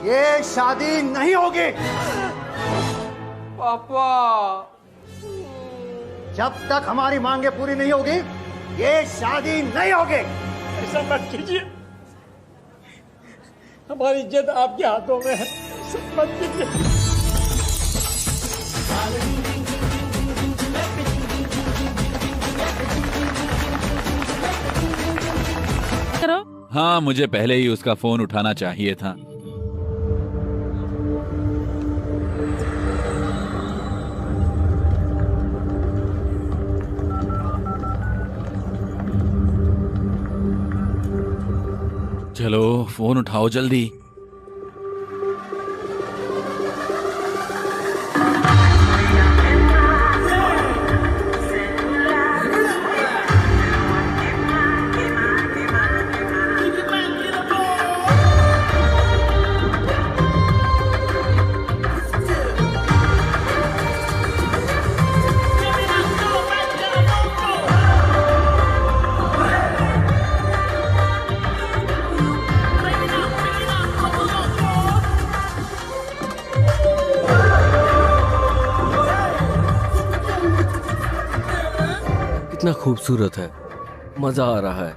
ये शादी नहीं होगी। पापा, जब तक हमारी मांगे पूरी नहीं होगी ये शादी नहीं होगी। ऐसा मत कीजिए, हमारी इज्जत आपके हाथों में है, ऐसा मत कीजिए। हाँ, मुझे पहले ही उसका फोन उठाना चाहिए था। चलो फोन उठाओ जल्दी। कितना खूबसूरत है, मजा आ रहा है।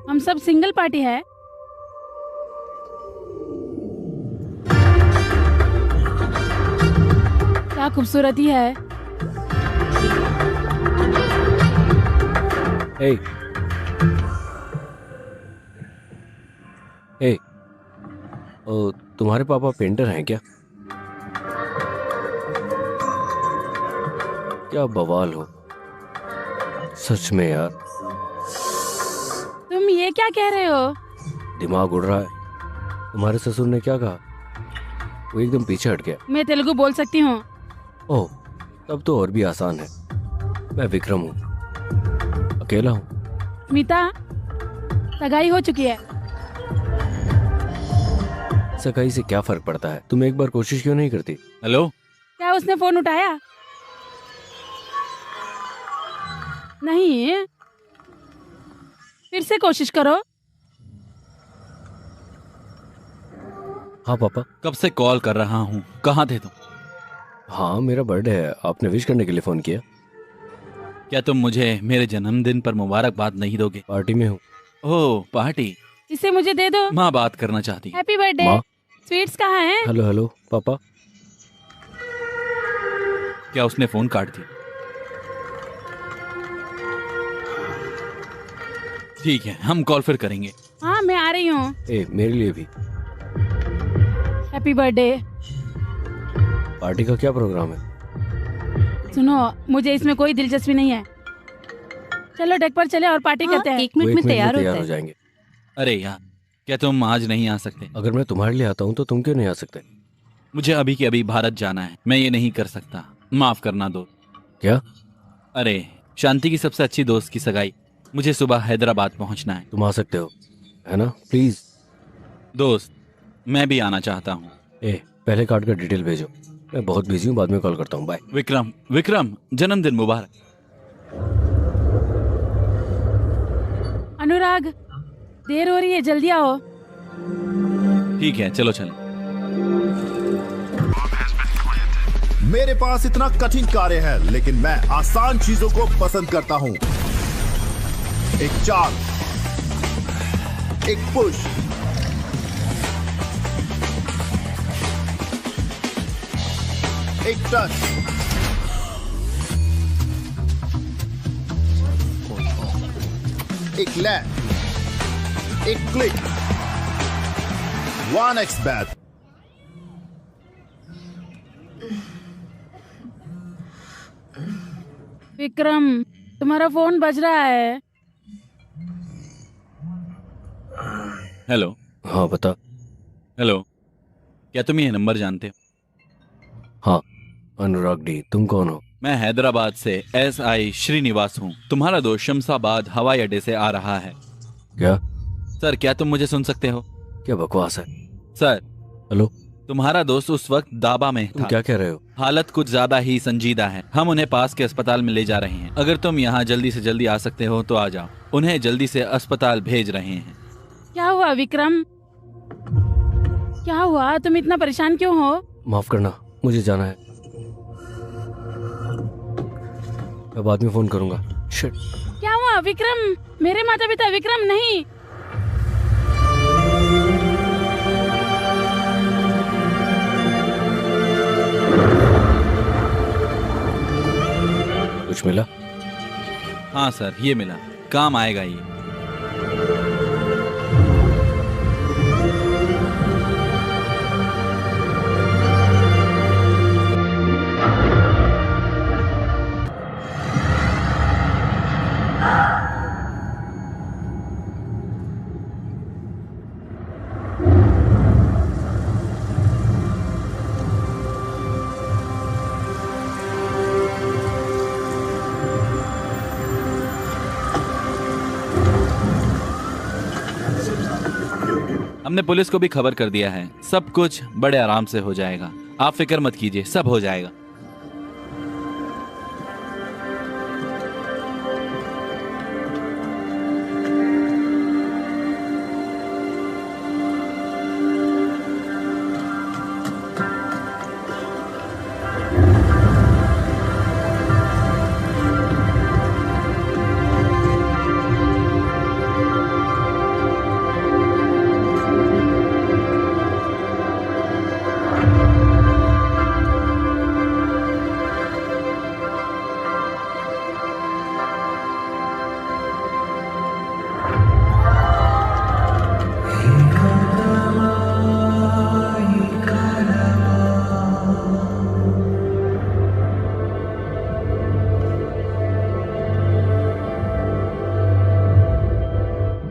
हम सब सिंगल पार्टी है। क्या खूबसूरती है। ए, ए, तुम्हारे पापा पेंटर हैं क्या? क्या बवाल हो सच में यार। तुम ये क्या कह रहे हो? दिमाग उड़ रहा है। तुम्हारे ससुर ने क्या कहा? वो एकदम पीछे हट गया। मैं तेलुगु बोल सकती हूँ। ओह, तब तो और भी आसान है। मैं विक्रम हूँ, अकेला हूँ। मीता, सगाई हो चुकी है। सगाई से क्या फर्क पड़ता है? तुम एक बार कोशिश क्यों नहीं करती? हेलो, क्या उसने फोन उठाया? नहीं, फिर से कोशिश करो। हाँ पापा। कब से कॉल कर रहा हूँ, कहाँ थे तुम? हाँ, मेरा बर्थडे है, आपने विश करने के लिए फोन किया। क्या तुम मुझे मेरे जन्मदिन पर मुबारकबाद नहीं दोगे? पार्टी में हूँ। ओह, पार्टी। इसे मुझे दे दो। माँ बात करना चाहती है। Happy birthday. माँ? स्वीट्स कहाँ हैं? हेलो हेलो पापा। क्या उसने फोन काट दी? ठीक है, हम कॉल फिर करेंगे। हाँ, मैं आ रही हूँ। मेरे लिए भी। Happy birthday. पार्टी का क्या प्रोग्राम है? सुनो, मुझे इसमें कोई दिलचस्पी नहीं है। चलो डेक पर चले और पार्टी करते हैं। 1 मिनट में तैयार हो जाएंगे। अरे यार, क्या तुम आज नहीं आ सकते? अगर मैं तुम्हारे लिए आता हूँ तो तुम क्यों नहीं आ सकते? मुझे अभी के अभी भारत जाना है, मैं ये नहीं कर सकता, माफ करना दो। क्या? अरे, शांति की सबसे अच्छी दोस्त की सगाई, मुझे सुबह हैदराबाद पहुंचना है। तुम आ सकते हो, है ना? प्लीज। दोस्त, मैं भी आना चाहता हूँ। पहले कार्ड का डिटेल भेजो, मैं बहुत बिजी हूँ, बाद में कॉल करता हूँ। बाय। विक्रम, विक्रम, जन्मदिन मुबारक। अनुराग, देर हो रही है, जल्दी आओ। ठीक है, चलो चलो। मेरे पास इतना कठिन कार्य है, लेकिन मैं आसान चीजों को पसंद करता हूं। एक चाल, एक पुश, एक टच, एक लैंड, एक क्लिक, 1x बैट। विक्रम, तुम्हारा फोन बज रहा है। हेलो। हाँ बता। हेलो, क्या तुम ये नंबर जानते हो? हाँ, अनुराग डी। तुम कौन हो? मैं हैदराबाद से SI श्रीनिवास हूँ। तुम्हारा दोस्त शमशाबाद हवाई अड्डे से आ रहा है। क्या? सर, क्या तुम मुझे सुन सकते हो? क्या बकवास है? सर। हेलो, तुम्हारा दोस्त उस वक्त दाबा में तुम था। क्या कह रहे हो? हालत कुछ ज्यादा ही संजीदा है। हम उन्हें पास के अस्पताल में ले जा रहे हैं। अगर तुम यहाँ जल्दी से जल्दी आ सकते हो तो आ जाओ। उन्हें जल्दी से अस्पताल भेज रहे हैं। क्या हुआ विक्रम? क्या हुआ? तुम इतना परेशान क्यों हो? माफ करना, मुझे जाना है। मैं बाद में फोन करूंगा। शिट। क्या हुआ विक्रम? मेरे माता पिता विक्रम नहीं। कुछ मिला? हाँ सर, ये मिला। काम आएगा ये। हमने पुलिस को भी खबर कर दिया है। सब कुछ बड़े आराम से हो जाएगा। आप फिक्र मत कीजिए, सब हो जाएगा।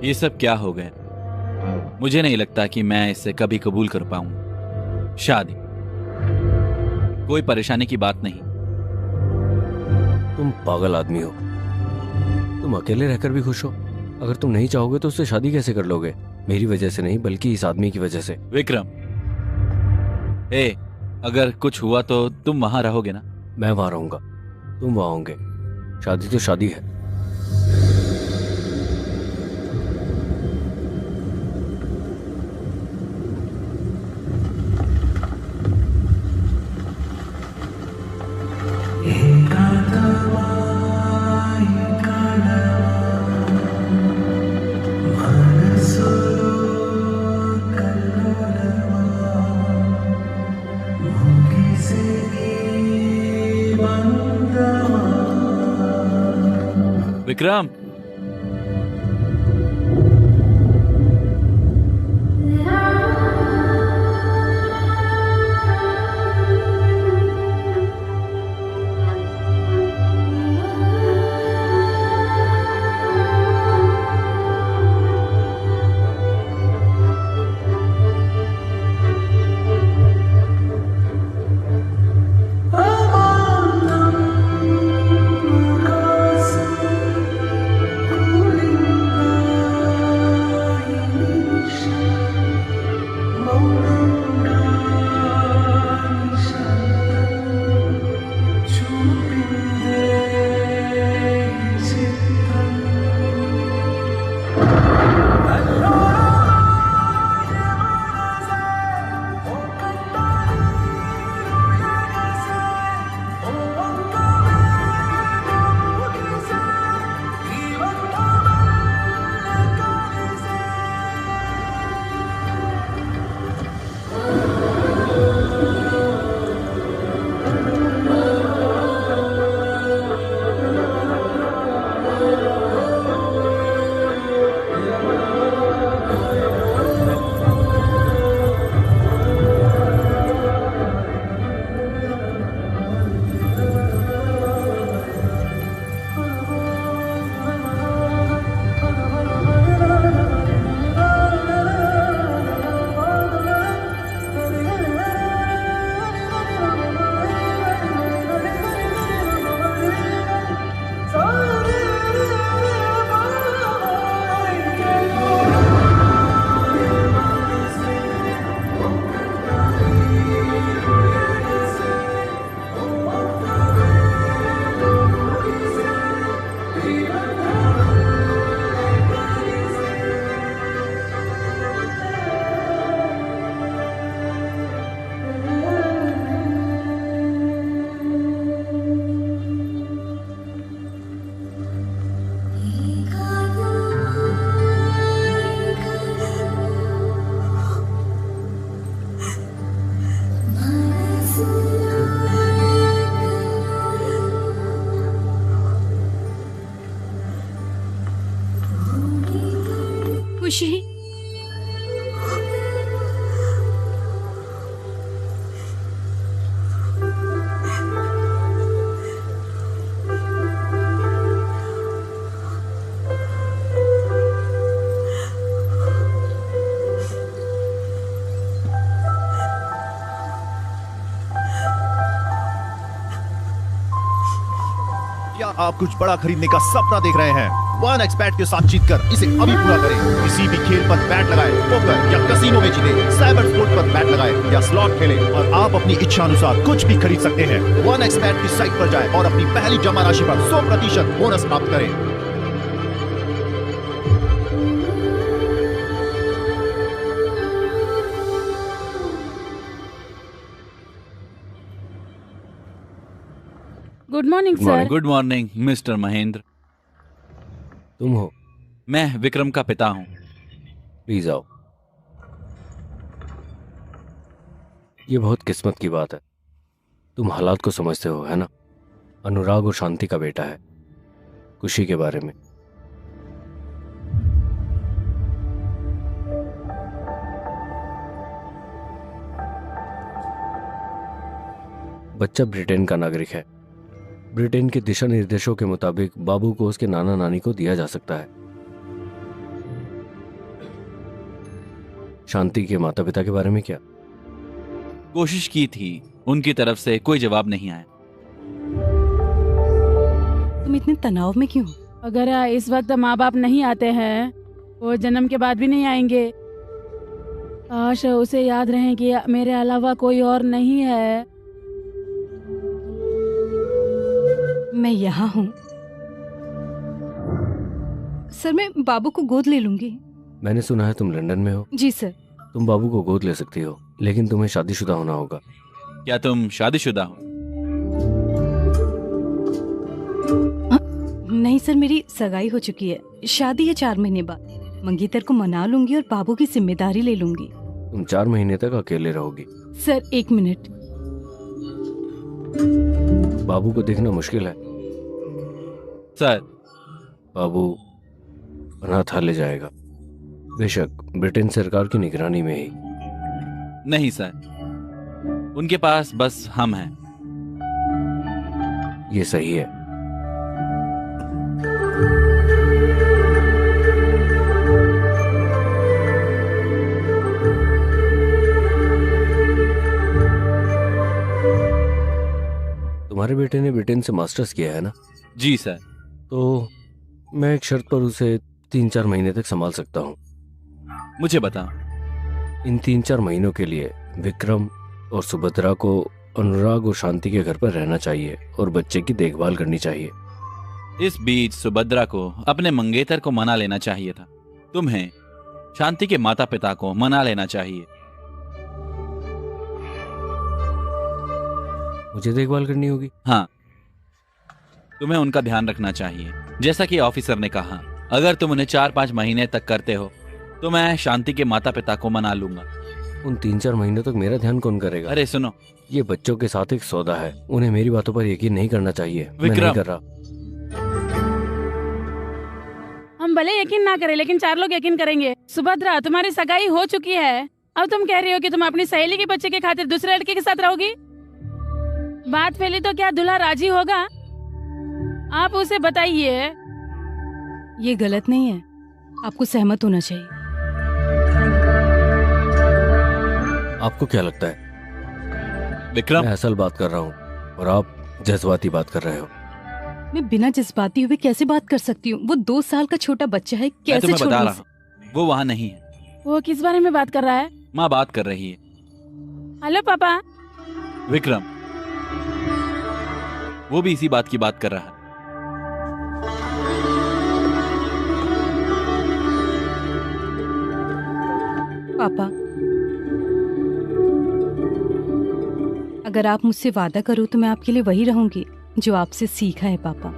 ये सब क्या हो गया? मुझे नहीं लगता कि मैं इसे कभी कबूल कर पाऊंगा। शादी कोई परेशानी की बात नहीं। तुम पागल आदमी हो। तुम अकेले रहकर भी खुश हो। अगर तुम नहीं चाहोगे तो उससे शादी कैसे कर लोगे? मेरी वजह से नहीं, बल्कि इस आदमी की वजह से। विक्रम, अगर कुछ हुआ तो तुम वहां रहोगे ना? मैं वहां रहूंगा, तुम वहां होंगे। शादी तो शादी है। विक्रम, खुशी, क्या आप कुछ बड़ा खरीदने का सपना देख रहे हैं? वन एक्सपैट के साथ जीतकर इसे अभी पूरा करें। किसी भी खेल पर बैट लगाएं, पोकर या कसीनो में जीतें, साइबर स्पोर्ट पर बैट लगाएं या स्लॉट खेलें और आप अपनी इच्छा अनुसार कुछ भी खरीद सकते हैं। वन एक्सपैट की साइट पर जाएं और अपनी पहली जमा राशि पर 100% बोनस प्राप्त करें। Good morning sir. Good morning mister Mahendra. तुम हो? मैं विक्रम का पिता हूं। प्लीज आओ। ये बहुत किस्मत की बात है। तुम हालात को समझते हो, है ना? अनुराग और शांति का बेटा है। खुशी के बारे में। बच्चा ब्रिटेन का नागरिक है। ब्रिटेन के दिशा निर्देशों के मुताबिक बाबू को उसके नाना नानी को दिया जा सकता है। शांति के माता पिता के बारे में क्या? कोशिश की थी, उनकी तरफ से कोई जवाब नहीं आया। तुम इतने तनाव में क्यों? अगर इस वक्त माँ बाप नहीं आते हैं, वो जन्म के बाद भी नहीं आएंगे। काश उसे याद रहे कि मेरे अलावा कोई और नहीं है। मैं यहाँ हूँ सर। मैं बाबू को गोद ले लूंगी। मैंने सुना है तुम लंदन में हो। जी सर। तुम बाबू को गोद ले सकती हो, लेकिन तुम्हें शादीशुदा होना होगा। क्या तुम शादीशुदा हो? नहीं सर, मेरी सगाई हो चुकी है। शादी है 4 महीने बाद। मंगीतर को मना लूंगी और बाबू की जिम्मेदारी ले लूंगी। तुम 4 महीने तक अकेले रहोगी। Sir 1 minute. बाबू को देखना मुश्किल है। सर, बाबू अनाथालय जाएगा, बेशक ब्रिटेन सरकार की निगरानी में ही। नहीं सर, उनके पास बस हम हैं। ये सही है। तुम्हारे बेटे ने ब्रिटेन से मास्टर्स किया है ना? जी सर। तो मैं एक शर्त पर उसे 3-4 महीने तक संभाल सकता हूँ। मुझे बताओ। इन 3-4 महीनों के लिए विक्रम और सुभद्रा को अनुराग और शांति के घर पर रहना चाहिए और बच्चे की देखभाल करनी चाहिए। इस बीच सुभद्रा को अपने मंगेतर को मना लेना चाहिए था। तुम्हें शांति के माता पिता को मना लेना चाहिए। मुझे देखभाल करनी होगी? हाँ, तुम्हें उनका ध्यान रखना चाहिए। जैसा कि ऑफिसर ने कहा, अगर तुम उन्हें 4-5 महीने तक करते हो तो मैं शांति के माता पिता को मना लूंगा। उन 3-4 महीनों तक मेरा ध्यान कौन करेगा? अरे सुनो, ये बच्चों के साथ एक सौदा है। उन्हें मेरी बातों पर यकीन नहीं करना चाहिए। मैं नहीं कर रहा। हम भले यकीन ना करें, लेकिन 4 लोग यकीन करेंगे। सुभद्रा, तुम्हारी सगाई हो चुकी है। अब तुम कह रही हो कि तुम अपनी सहेली के बच्चे के खातिर दूसरे लड़के के साथ रहोगी। बात फैली तो क्या दूल्हा राजी होगा? आप उसे बताइए। ये गलत नहीं है, आपको सहमत होना चाहिए। आपको क्या लगता है? विक्रम, मैं असल बात कर रहा हूँ और आप जज्बाती बात कर रहे हो। मैं बिना जज्बाती हुए कैसे बात कर सकती हूँ? वो 2 साल का छोटा बच्चा है, मैं कैसे तुम्हें बता छोड़ूं रहा हूँ, वो वहाँ नहीं है। वो किस बारे में बात कर रहा है? माँ बात कर रही है। हेलो पापा। विक्रम, वो भी इसी बात की बात कर रहा है। पापा, अगर आप मुझसे वादा करो तो मैं आपके लिए वही रहूंगी जो आपसे सीखा है। पापा,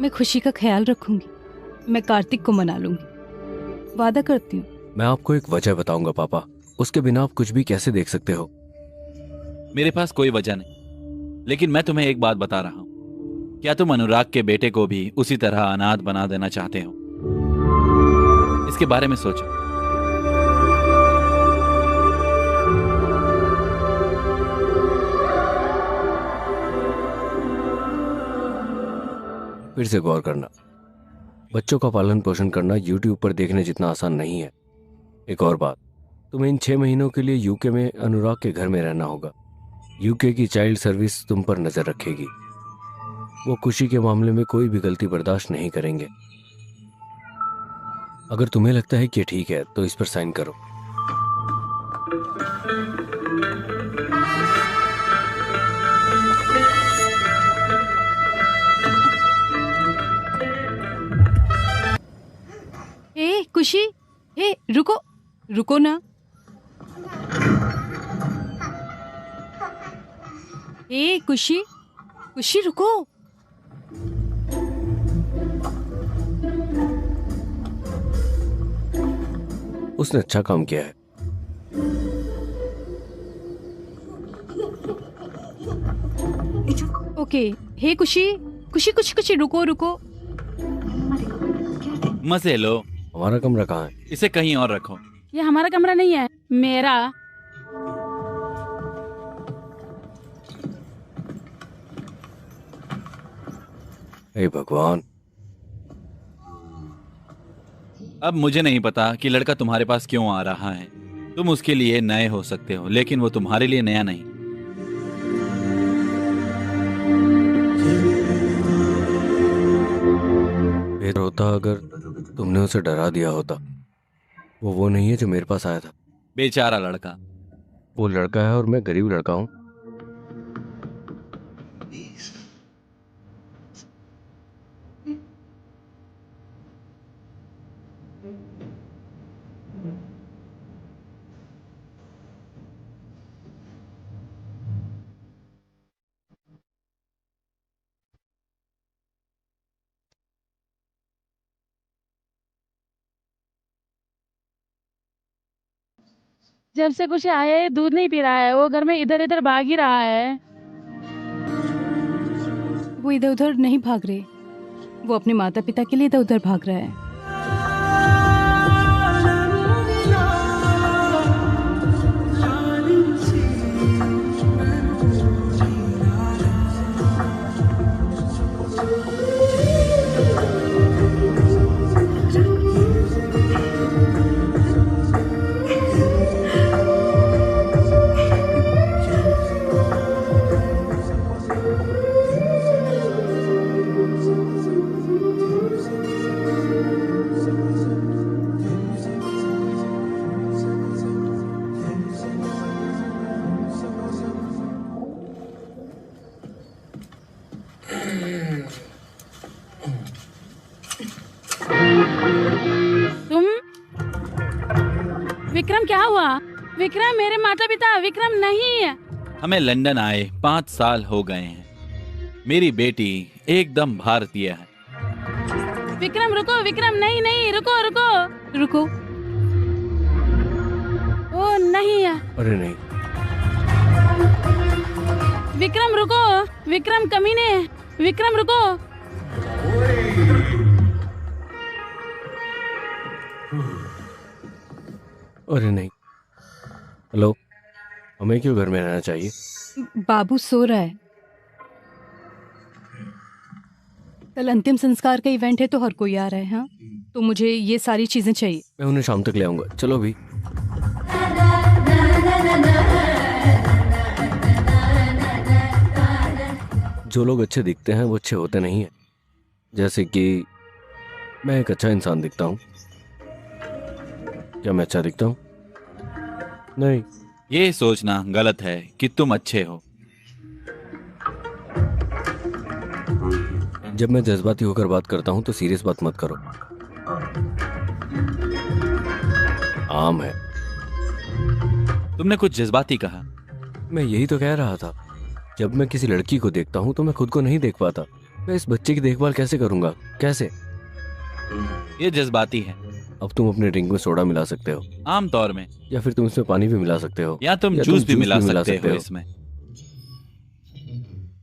मैं खुशी का ख्याल रखूंगी। मैं कार्तिक को मना लूंगी, वादा करती हूँ। मैं आपको एक वजह बताऊंगा पापा। उसके बिना आप कुछ भी कैसे देख सकते हो? मेरे पास कोई वजह नहीं, लेकिन मैं तुम्हें एक बात बता रहा हूं। क्या तुम अनुराग के बेटे को भी उसी तरह अनाथ बना देना चाहते हो? इसके बारे में सोचो। फिर से गौर करना, बच्चों का पालन पोषण करना यूट्यूब पर देखने जितना आसान नहीं है। एक और बात, तुम्हें इन 6 महीनों के लिए यूके में अनुराग के घर में रहना होगा। यूके की चाइल्ड सर्विस तुम पर नजर रखेगी। वो खुशी के मामले में कोई भी गलती बर्दाश्त नहीं करेंगे। अगर तुम्हें लगता है कि ठीक है तो इस पर साइन करो। खुशी, रुको रुको ना। खुशी, खुशी रुको। उसने अच्छा काम किया है। ओके, खुशी खुशी खुशी खुशी रुको रुको। मजे लो। हमारा कमरा कहाँ है? इसे कहीं और रखो। ये हमारा कमरा नहीं है, मेरा। हे भगवान। अब मुझे नहीं पता कि लड़का तुम्हारे पास क्यों आ रहा है। तुम उसके लिए नए हो सकते हो, लेकिन वो तुम्हारे लिए नया नहीं। बेहतर होता अगर तुमने उसे डरा दिया होता। वो नहीं है जो मेरे पास आया था। बेचारा लड़का। वो लड़का है और मैं गरीब लड़का हूँ। जब से कुछ आया है दूध नहीं पी रहा है, वो घर में इधर इधर भाग ही रहा है। वो इधर उधर नहीं भाग रहे, वो अपने माता पिता के लिए इधर उधर भाग रहा है। विक्रम, क्या हुआ? विक्रम, मेरे माता पिता। विक्रम नहीं है। हमें लंदन आए 5 साल हो गए हैं। मेरी बेटी एकदम भारतीय है। विक्रम रुको, विक्रम, नहीं नहीं, रुको रुको रुको। ओ नहीं है। अरे नहीं। विक्रम रुको, विक्रम कमीने, विक्रम रुको। अरे नहीं। हेलो, हमें क्यों घर में रहना चाहिए? बाबू सो रहा है। कल अंतिम संस्कार का इवेंट है तो हर कोई आ रहा है। हाँ, तो मुझे ये सारी चीजें चाहिए। मैं उन्हें शाम तक ले आऊंगा। चलो भी। जो लोग अच्छे दिखते हैं वो अच्छे होते नहीं हैं। जैसे कि मैं एक अच्छा इंसान दिखता हूँ। क्या मैं अच्छा दिखता हूँ? नहीं। ये सोचना गलत है कि तुम अच्छे हो। जब मैं जज्बाती होकर बात करता हूँ तो सीरियस बात मत करो। आम है। तुमने कुछ जज्बाती कहा। मैं यही तो कह रहा था। जब मैं किसी लड़की को देखता हूँ तो मैं खुद को नहीं देख पाता। मैं इस बच्चे की देखभाल कैसे करूंगा? कैसे? ये जज्बाती है। अब तुम अपने ड्रिंक में सोडा मिला सकते हो, आम तौर में, या फिर तुम इसमें पानी भी मिला सकते हो, या तुम जूस भी मिला सकते हो इसमें।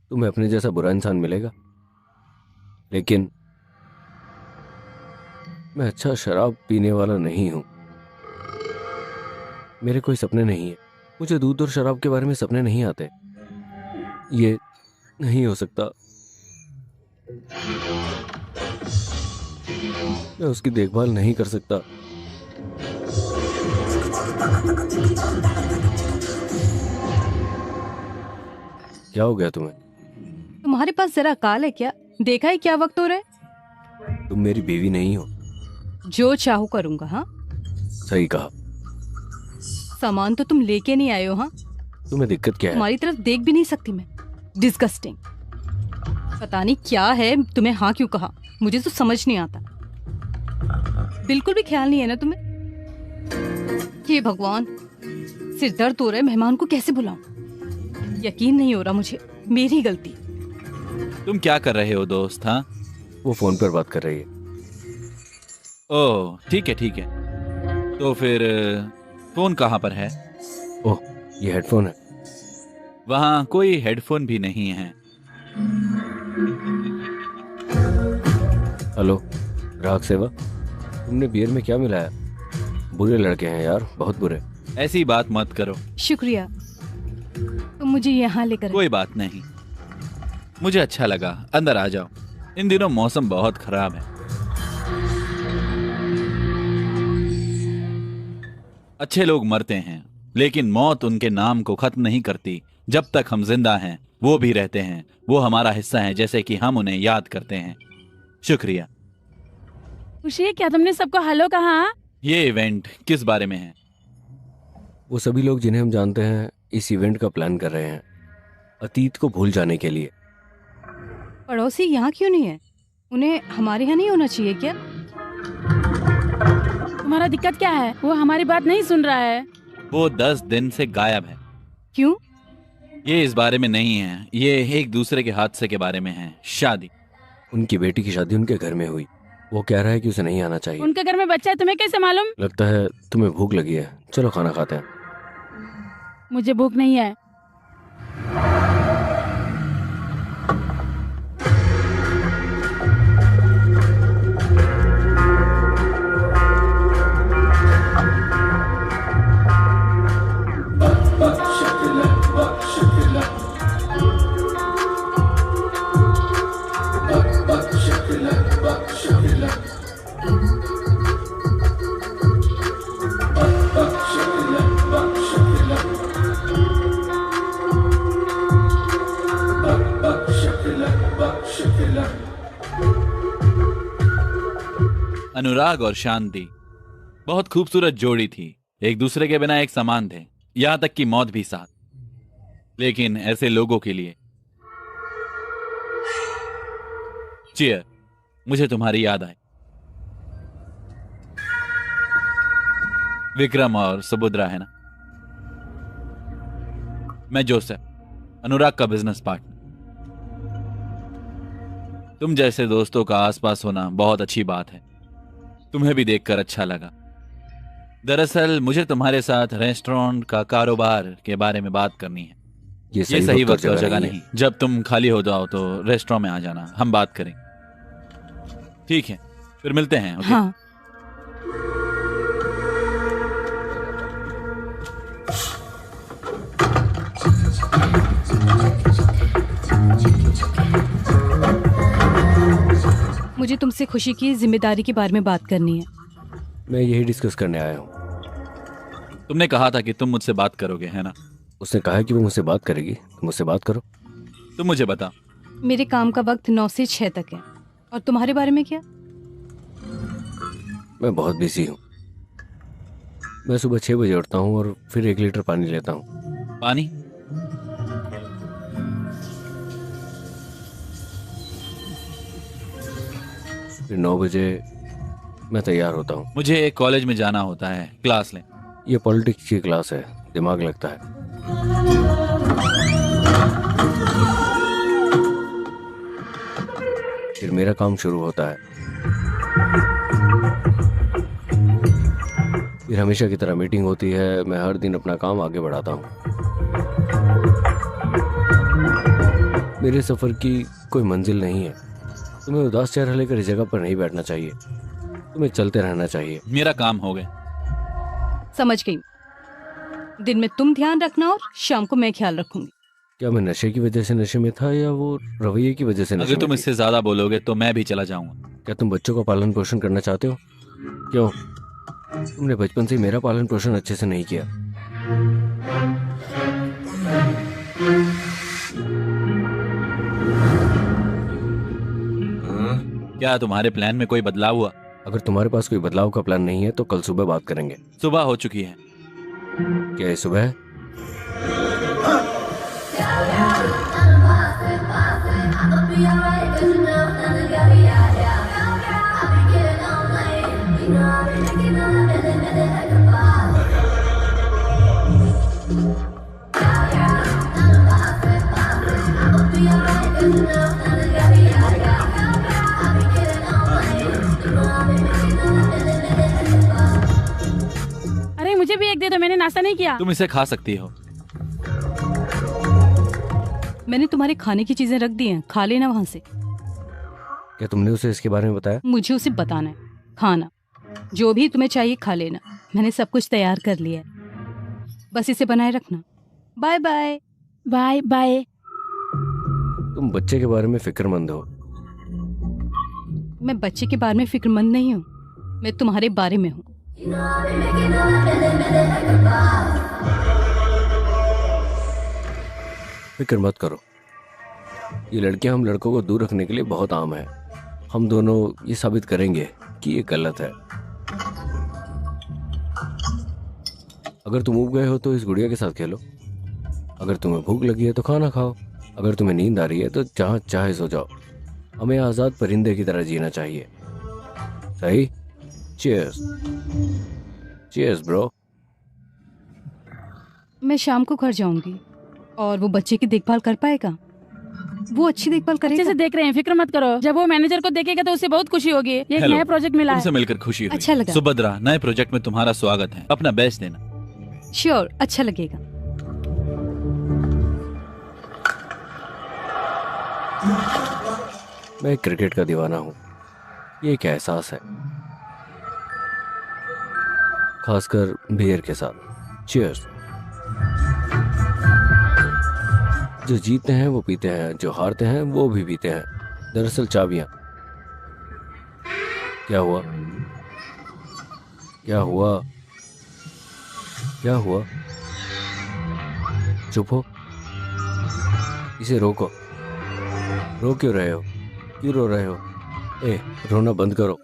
तुम्हें अपने जैसा बुरा इंसान मिलेगा, लेकिन मैं अच्छा शराब पीने वाला नहीं हूं। मेरे कोई सपने नहीं है, मुझे दूध और शराब के बारे में सपने नहीं आते। ये नहीं हो सकता। मैं उसकी देखभाल नहीं कर सकता। क्या हो गया तुम्हें? तुम्हारे पास जरा अकाल है क्या? देखा है क्या वक्त हो रहा है? तुम मेरी बीवी नहीं हो। जो चाहूँ करूंगा। हाँ, सही कहा। सामान तो तुम लेके नहीं आए हो। हाँ, तुम्हें दिक्कत क्या है? तुम्हारी तरफ देख भी नहीं सकती मैं। डिस्गस्टिंग। पता नहीं क्या है, तुम्हें हाँ क्यों कहा मुझे तो समझ नहीं आता। बिल्कुल भी ख्याल नहीं है ना तुम्हें? हे भगवान, सिर दर्द हो रहा है, मेहमान को कैसे बुलाऊं? यकीन नहीं हो रहा मुझे, मेरी गलती। तुम क्या कर रहे हो दोस्त? हाँ, वो फोन पर बात कर रही है। ओह ठीक है ठीक है, तो फिर फोन कहाँ पर है? ओह, ये हेडफोन है। वहाँ कोई हेडफोन भी नहीं है। हेलो, ग्राहक सेवा। तुमने बियर में क्या मिलाया? बुरे लड़के हैं यार, बहुत बुरे। ऐसी बात मत करो। शुक्रिया, तुम मुझे यहाँ लेकर आए। कोई बात नहीं, मुझे अच्छा लगा। अंदर आ जाओ। इन दिनों मौसम बहुत खराब है। अच्छे लोग मरते हैं, लेकिन मौत उनके नाम को खत्म नहीं करती। जब तक हम जिंदा हैं वो भी रहते हैं। वो हमारा हिस्सा है, जैसे कि हम उन्हें याद करते हैं। शुक्रिया। खुशी, क्या तुमने सबको हेलो कहा? ये इवेंट किस बारे में है? वो सभी लोग जिन्हें हम जानते हैं इस इवेंट का प्लान कर रहे हैं, अतीत को भूल जाने के लिए। पड़ोसी यहाँ क्यों नहीं है? उन्हें हमारे यहाँ नहीं होना चाहिए क्या? तुम्हारा दिक्कत क्या है? वो हमारी बात नहीं सुन रहा है। वो 10 दिन से गायब है। क्यों? ये इस बारे में नहीं है, ये एक दूसरे के हादसे के बारे में है। शादी। उनकी बेटी की शादी उनके घर में हुई। वो कह रहा है कि उसे नहीं आना चाहिए। उनके घर में बच्चा है, तुम्हें कैसे मालूम? लगता है तुम्हें भूख लगी है, चलो खाना खाते हैं। मुझे भूख नहीं है। अनुराग और शांति बहुत खूबसूरत जोड़ी थी। एक दूसरे के बिना एक समान थे, यहां तक कि मौत भी साथ। लेकिन ऐसे लोगों के लिए चीयर। मुझे तुम्हारी याद आई। विक्रम और सुभद्रा है ना? मैं जोसेफ, अनुराग का बिजनेस पार्टनर। तुम जैसे दोस्तों का आसपास होना बहुत अच्छी बात है। तुम्हें भी देखकर अच्छा लगा। दरअसल मुझे तुम्हारे साथ रेस्टोरेंट का कारोबार के बारे में बात करनी है। ये सही वक्त और जगह नहीं। जब तुम खाली हो जाओ तो रेस्टोरेंट में आ जाना, हम बात करें। ठीक है, फिर मिलते हैं। ओके? हाँ। मुझे तुमसे खुशी की जिम्मेदारी के बारे में बात करनी है। मैं यही डिस्कस करने आया हूँ। तुमने कहा था कि तुम मुझसे बात करोगे, है ना? उसने कहा है कि वो मुझसे बात करेगी, तुम मुझसे बात करो। तुम मुझे बता। मेरे काम का वक्त 9 से 6 तक है। और तुम्हारे बारे में क्या? मैं बहुत बिजी हूँ। मैं सुबह 6 बजे उठता हूँ और फिर 1 लीटर पानी लेता हूँ। पानी? फिर 9 बजे मैं तैयार होता हूँ। मुझे एक कॉलेज में जाना होता है, क्लास लें। ये पॉलिटिक्स की क्लास है, दिमाग लगता है। फिर मेरा काम शुरू होता है। फिर हमेशा की तरह मीटिंग होती है, मैं हर दिन अपना काम आगे बढ़ाता हूँ। मेरे सफ़र की कोई मंजिल नहीं है। तुम्हें उदास चेहरा लेकर इस जगह पर नहीं बैठना चाहिए, तुम्हें चलते रहना चाहिए। मेरा काम हो गया। समझ गई। दिन में तुम ध्यान रखना और शाम को मैं ख्याल रखूंगी। क्या मैं नशे की वजह से नशे में था या वो रवैये की वजह से नशे अगर तुम में इससे ज्यादा बोलोगे तो मैं भी चला जाऊंगा। थी? क्या तुम बच्चों का पालन पोषण करना चाहते हो? क्यों? तुमने बचपन से मेरा पालन पोषण अच्छे से नहीं किया। क्या तुम्हारे प्लान में कोई बदलाव हुआ? अगर तुम्हारे पास कोई बदलाव का प्लान नहीं है तो कल सुबह बात करेंगे। सुबह हो चुकी है। क्या ये सुबह है? अरे मुझे भी एक दे दो, मैंने नाश्ता नहीं किया। तुम इसे खा सकती हो। मैंने तुम्हारे खाने की चीजें रख दी हैं, खा लेना वहां से। क्या तुमने उसे इसके बारे में बताया? मुझे उसे बताना है। खाना जो भी तुम्हें चाहिए खा लेना, मैंने सब कुछ तैयार कर लिया है, बस इसे बनाए रखना। Bye bye. Bye bye. तुम बच्चे के बारे में फिक्रमंद हो। मैं बच्चे के बारे में फिक्रमंद नहीं हूँ, मैं तुम्हारे बारे में हूँ। फिक्र मत करो, ये लड़कियां हम लड़कों को दूर रखने के लिए बहुत आम है। हम दोनों ये साबित करेंगे कि ये गलत है। अगर तुम उब गए हो तो इस गुड़िया के साथ खेलो। अगर तुम्हें भूख लगी है तो खाना खाओ। अगर तुम्हें नींद आ रही है तो जहाँ चाहे सो जाओ। हमें आज़ाद परिंदे की तरह जीना चाहिए। सही? चीयर्स। Cheers bro. मैं शाम को घर जाऊंगी और वो बच्चे की देखभाल कर पाएगा? वो अच्छी देखभाल अच्छे करेगा? से देख रहे हैं, फिक्र मत करो। जब वो मैनेजर को देखेगा तो उसे बहुत खुशी होगी। ये एक हेलो, नया प्रोजेक्ट मिला तुमसे है। मिलकर खुशी हुई। अच्छा लगा। सुभद्रा, नए प्रोजेक्ट में तुम्हारा स्वागत है। अपना बेस्ट देना। श्योर, अच्छा लगेगा। मैं क्रिकेट का दीवाना हूँ, ये एक एहसास है, खासकर बियर के साथ। चीयर्स। जो जीतते हैं वो पीते हैं, जो हारते हैं वो भी पीते हैं। दरअसल चाबियां। क्या हुआ? क्या हुआ? क्या हुआ? चुप हो, इसे रोको। रो क्यों रहे हो? क्यों रो रहे हो? ए, रोना बंद करो।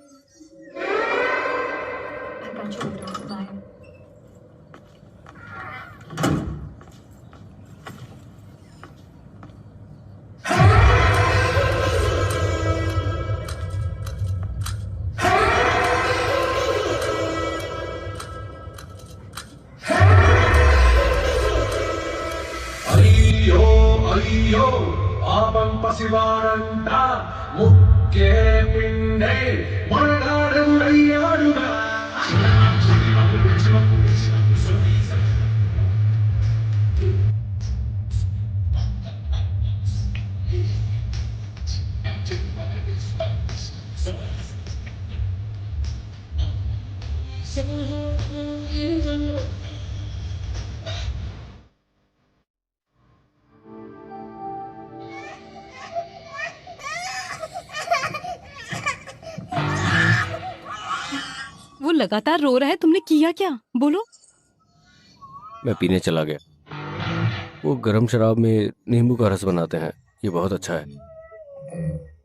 అయ్యో అయ్యో పాపం పసివారంట ముక్కే పిండే మనగాడు అయ్యాడుగా वो लगातार रो रहा है, तुमने किया क्या? बोलो। मैं पीने चला गया। वो गरम शराब में नींबू का रस बनाते हैं, ये बहुत अच्छा है।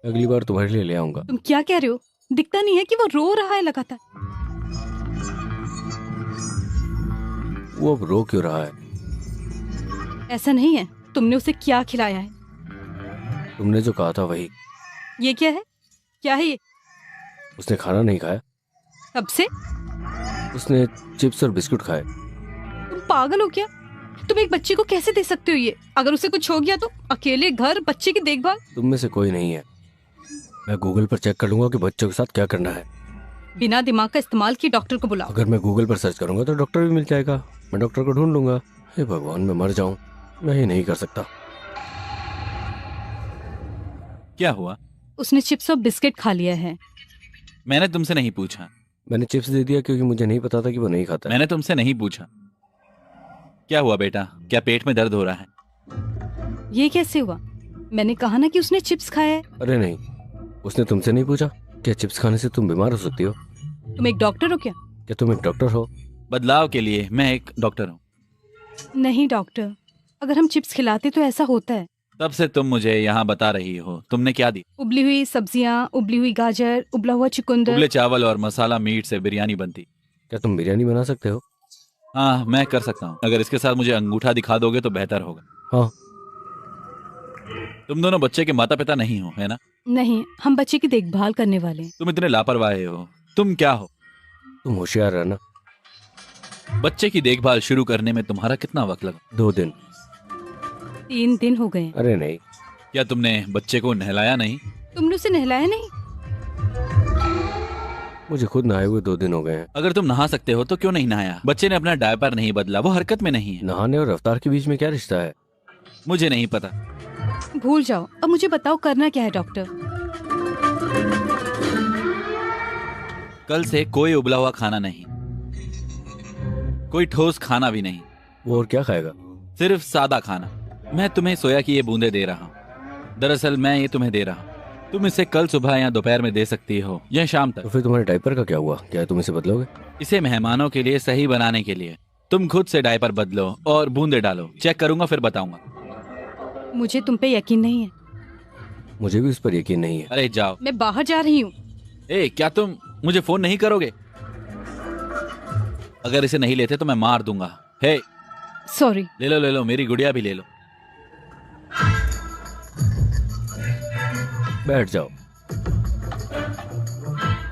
अगली बार तुम्हारे लिए ले आऊंगा। तुम क्या कह रहे हो? दिखता नहीं है कि वो रो रहा है लगातार? वो अब रो क्यों रहा है? ऐसा नहीं है। तुमने उसे क्या खिलाया है? तुमने जो कहा था वही। ये क्या है? क्या है ये? उसने खाना नहीं खाया, कब से? उसने चिप्स और बिस्कुट खाए। तुम पागल हो क्या? तुम एक बच्चे को कैसे दे सकते हो ये? अगर उसे कुछ हो गया तो? अकेले घर, बच्चे की देखभाल। तुम में से कोई नहीं है। मैं गूगल पर चेक कर लूंगा कि बच्चों के साथ क्या करना है। बिना दिमाग का इस्तेमाल किए डॉक्टर को बुलाओ। अगर मैं गूगल पर सर्च करूंगा तो डॉक्टर भी मिल जाएगा, मैं डॉक्टर को ढूंढ लूंगा। हे भगवान, मैं मर जाऊं, मैं ये नहीं कर सकता। क्या हुआ? उसने चिप्स और बिस्किट खा लिया है। मैंने तुमसे नहीं पूछा। मैंने चिप्स दे दिया क्योंकि मुझे नहीं पता था कि वो नहीं खाता है। मैंने तुमसे नहीं पूछा। क्या हुआ बेटा, क्या पेट में दर्द हो रहा है? ये कैसे हुआ? मैंने कहा ना कि उसने चिप्स खाया है। अरे नहीं, उसने तुमसे नहीं पूछा? क्या चिप्स खाने से तुम बीमार हो सकती हो? तुम एक डॉक्टर हो क्या? क्या तुम एक डॉक्टर हो? बदलाव के लिए मैं एक डॉक्टर हूँ। नहीं डॉक्टर, अगर हम चिप्स खिलाते तो ऐसा होता है। तब से तुम मुझे यहाँ बता रही हो, तुमने क्या दी? उबली हुई सब्जियां, उबली हुई गाजर, उबला हुआ चुकंदर। उबले चावल और मसाला मीट से बिरयानी बनती। क्या तुम बिरयानी बना सकते हो? हाँ, मैं कर सकता हूँ। अगर इसके साथ मुझे अंगूठा दिखा दोगे तो बेहतर होगा। हाँ। तुम दोनों बच्चे के माता पिता नहीं हो, है ना? नहीं, हम बच्चे की देखभाल करने वाले हैं। तुम इतने लापरवाह हो। तुम क्या हो? तुम होशियार रहना। बच्चे की देखभाल शुरू करने में तुम्हारा कितना वक्त लगा? 2 दिन। 3 दिन हो गए। अरे नहीं। क्या तुमने बच्चे को नहलाया नहीं? तुमने उसे नहलाया नहीं? मुझे खुद नहाए हुए 2 दिन हो गए हैं। अगर तुम नहा सकते हो तो क्यों नहीं नहाया? बच्चे ने अपना डायपर नहीं बदला, वो हरकत में नहीं है। नहाने और रफ्तार के बीच में क्या रिश्ता है? मुझे नहीं पता। भूल जाओ। अब मुझे बताओ करना क्या है डॉक्टर? कल से कोई उबला हुआ खाना नहीं, कोई ठोस खाना भी नहीं। वो और क्या खाएगा? सिर्फ सादा खाना। मैं तुम्हें सोया की ये बूंदे दे रहा हूँ। दरअसल मैं ये तुम्हें दे रहा हूँ। तुम इसे कल सुबह या दोपहर में दे सकती हो या शाम तो तक। फिर तुम्हारे डायपर का क्या हुआ? क्या तुम इसे बदलोगे? इसे मेहमानों के लिए सही बनाने के लिए तुम खुद से डायपर बदलो और बूंदे डालो। चेक करूंगा फिर बताऊंगा। मुझे तुम पे यकीन नहीं है। मुझे भी उस पर यकीन नहीं है। अरे जाओ। मैं बाहर जा रही हूँ। क्या तुम मुझे फोन नहीं करोगे? अगर इसे नहीं लेते तो मैं मार दूंगा। हे, सॉरी। ले लो, मेरी गुड़िया भी ले लो। बैठ जाओ।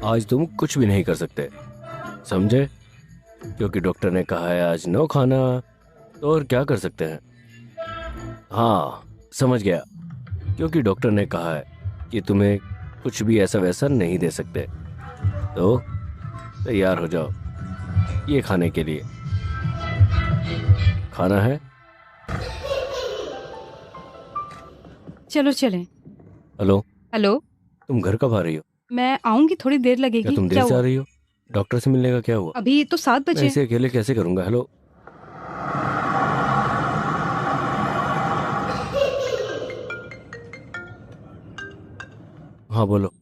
आज तुम कुछ भी नहीं कर सकते, समझे? क्योंकि डॉक्टर ने कहा है आज नो खाना, तो और क्या कर सकते हैं? हाँ, समझ गया। क्योंकि डॉक्टर ने कहा है कि तुम्हें कुछ भी ऐसा वैसा नहीं दे सकते, तो तैयार हो जाओ ये खाने के लिए। खाना है? चलो चलें। हेलो। हेलो। तुम घर कब आ रही हो? मैं आऊंगी, थोड़ी देर लगेगी। क्या तुम देर से आ रही हो? डॉक्टर से मिलने का क्या हुआ? अभी तो 7 मैं बजे। इसे अकेले कैसे करूंगा? हेलो। हाँ बोलो।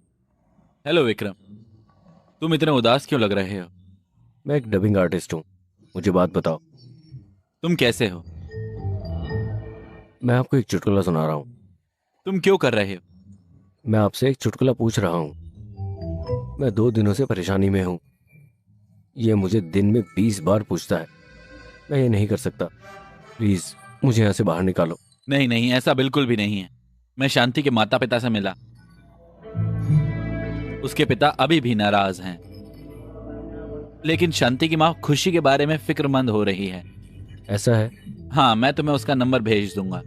हेलो विक्रम, तुम इतने उदास क्यों लग रहे हो? मैं एक डबिंग आर्टिस्ट हूँ। मुझे बात बताओ, तुम कैसे हो? मैं आपको एक चुटकुला सुना रहा हूँ। तुम क्यों कर रहे हो? मैं आपसे एक चुटकुला पूछ रहा हूँ। मैं 2 दिनों से परेशानी में हूँ। ये मुझे दिन में 20 बार पूछता है। मैं ये नहीं कर सकता। प्लीज मुझे यहाँ से बाहर निकालो। नहीं नहीं, ऐसा बिल्कुल भी नहीं है। मैं शांति के माता पिता से मिला। उसके पिता अभी भी नाराज हैं, लेकिन शांति की माँ खुशी के बारे में फिक्रमंद हो रही है। ऐसा है? हाँ, मैं तुम्हें उसका नंबर भेज दूंगा,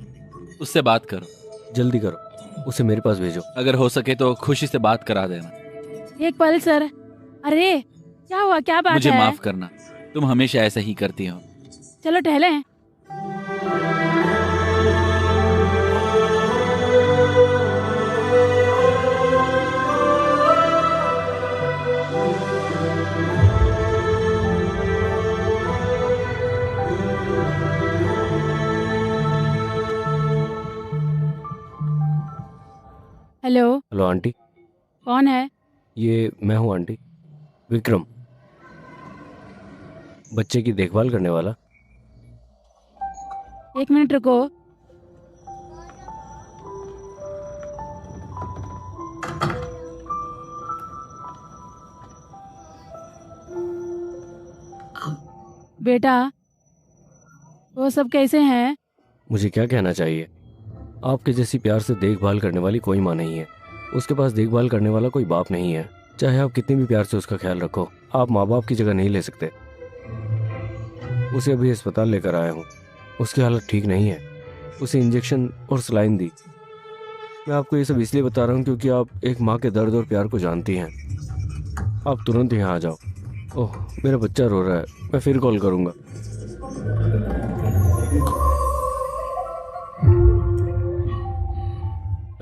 उससे बात करो। जल्दी करो, उसे मेरे पास भेजो। अगर हो सके तो खुशी से बात करा देना। एक पल सर। अरे क्या हुआ, क्या बात मुझे है? माफ करना, तुम हमेशा ऐसा ही करती हो। चलो टहलें। हेलो। Hello aunty. कौन है? ये मैं हूँ आंटी, विक्रम, बच्चे की देखभाल करने वाला। 1 मिनट रुको। बेटा, वो सब कैसे हैं? मुझे क्या कहना चाहिए? आपके जैसी प्यार से देखभाल करने वाली कोई माँ नहीं है। उसके पास देखभाल करने वाला कोई बाप नहीं है। चाहे आप कितनी भी प्यार से उसका ख्याल रखो, आप माँ बाप की जगह नहीं ले सकते। उसे अभी अस्पताल लेकर आया हूँ। उसकी हालत ठीक नहीं है। उसे इंजेक्शन और सलाइन दी। मैं आपको ये सब इसलिए बता रहा हूँ क्योंकि आप एक माँ के दर्द और प्यार को जानती हैं। आप तुरंत यहाँ आ जाओ। ओह, मेरा बच्चा रो रहा है, मैं फिर कॉल करूँगा।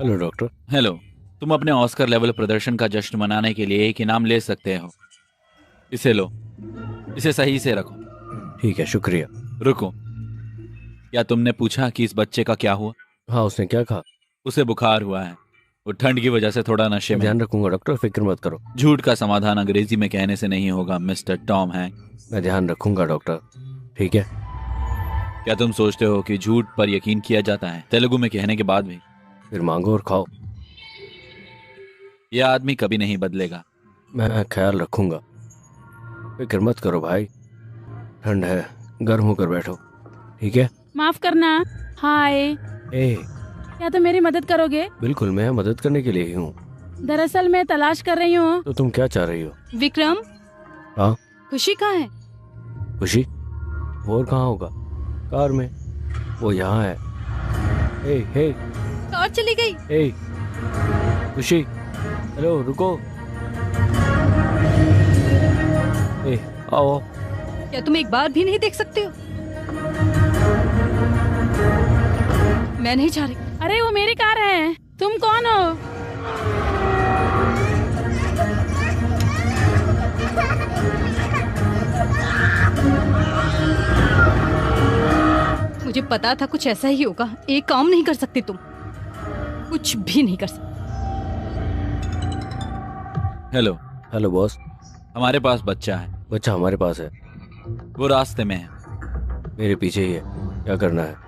Hello doctor. हेलो। तुम अपने ऑस्कर लेवल प्रदर्शन का जश्न मनाने के लिए एक इनाम ले सकते हो। इसे लो, इसे सही से रखो। ठीक है, शुक्रिया। रुको, क्या तुमने पूछा कि इस बच्चे का क्या हुआ? हाँ, उसने क्या कहा? उसे बुखार हुआ है, वो ठंड की वजह से थोड़ा नशे में। ध्यान रखूंगा डॉक्टर, फिक्र मत करो। झूठ का समाधान अंग्रेजी में कहने से नहीं होगा मिस्टर टॉम हैंक। मैं ध्यान रखूंगा डॉक्टर, ठीक है? क्या तुम सोचते हो कि झूठ पर यकीन किया जाता है तेलुगु में कहने के बाद भी? फिर मांगो और खाओ। यह आदमी कभी नहीं बदलेगा। मैं ख्याल रखूंगा, फिक्र मत करो भाई। ठंड है, गर्म होकर बैठो, ठीक है? माफ करना। हाय, ए, क्या तुम मेरी मदद करोगे? बिल्कुल, मैं मदद करने के लिए ही हूँ। दरअसल मैं तलाश कर रही हूँ। तो तुम क्या चाह रही हो? विक्रम। हाँ? खुशी कहाँ है? खुशी? वो और कहाँ होगा? कार में। वो यहाँ है। हे हे, कार चली गई। हे खुशी, हेलो, रुको। ए, आओ। क्या तुम एक बार भी नहीं देख सकते हो? मैं नहीं जा रही। अरे वो मेरी कार है, तुम कौन हो? मुझे पता था कुछ ऐसा ही होगा। एक काम नहीं कर सकते तुम, कुछ भी नहीं कर सकते। हेलो। Hello boss. हमारे पास बच्चा है। बच्चा हमारे पास है। वो रास्ते में है। मेरे पीछे ही है। क्या करना है?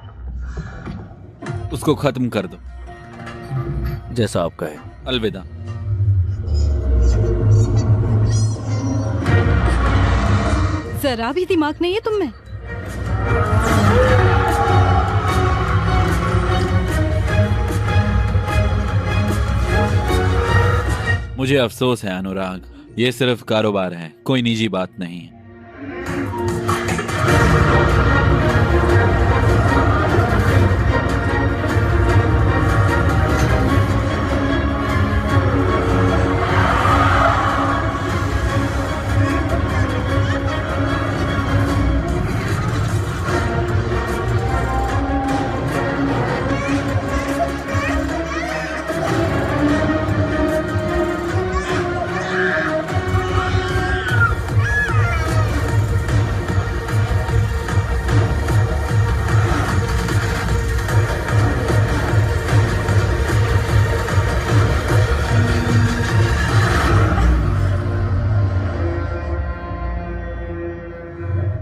उसको खत्म कर दो। जैसा आप कहें। अलविदा। जरा भी दिमाग नहीं है तुम में। मुझे अफसोस है अनुराग, ये सिर्फ कारोबार है, कोई निजी बात नहीं है।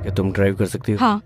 क्या तुम ड्राइव कर सकती हो? हाँ।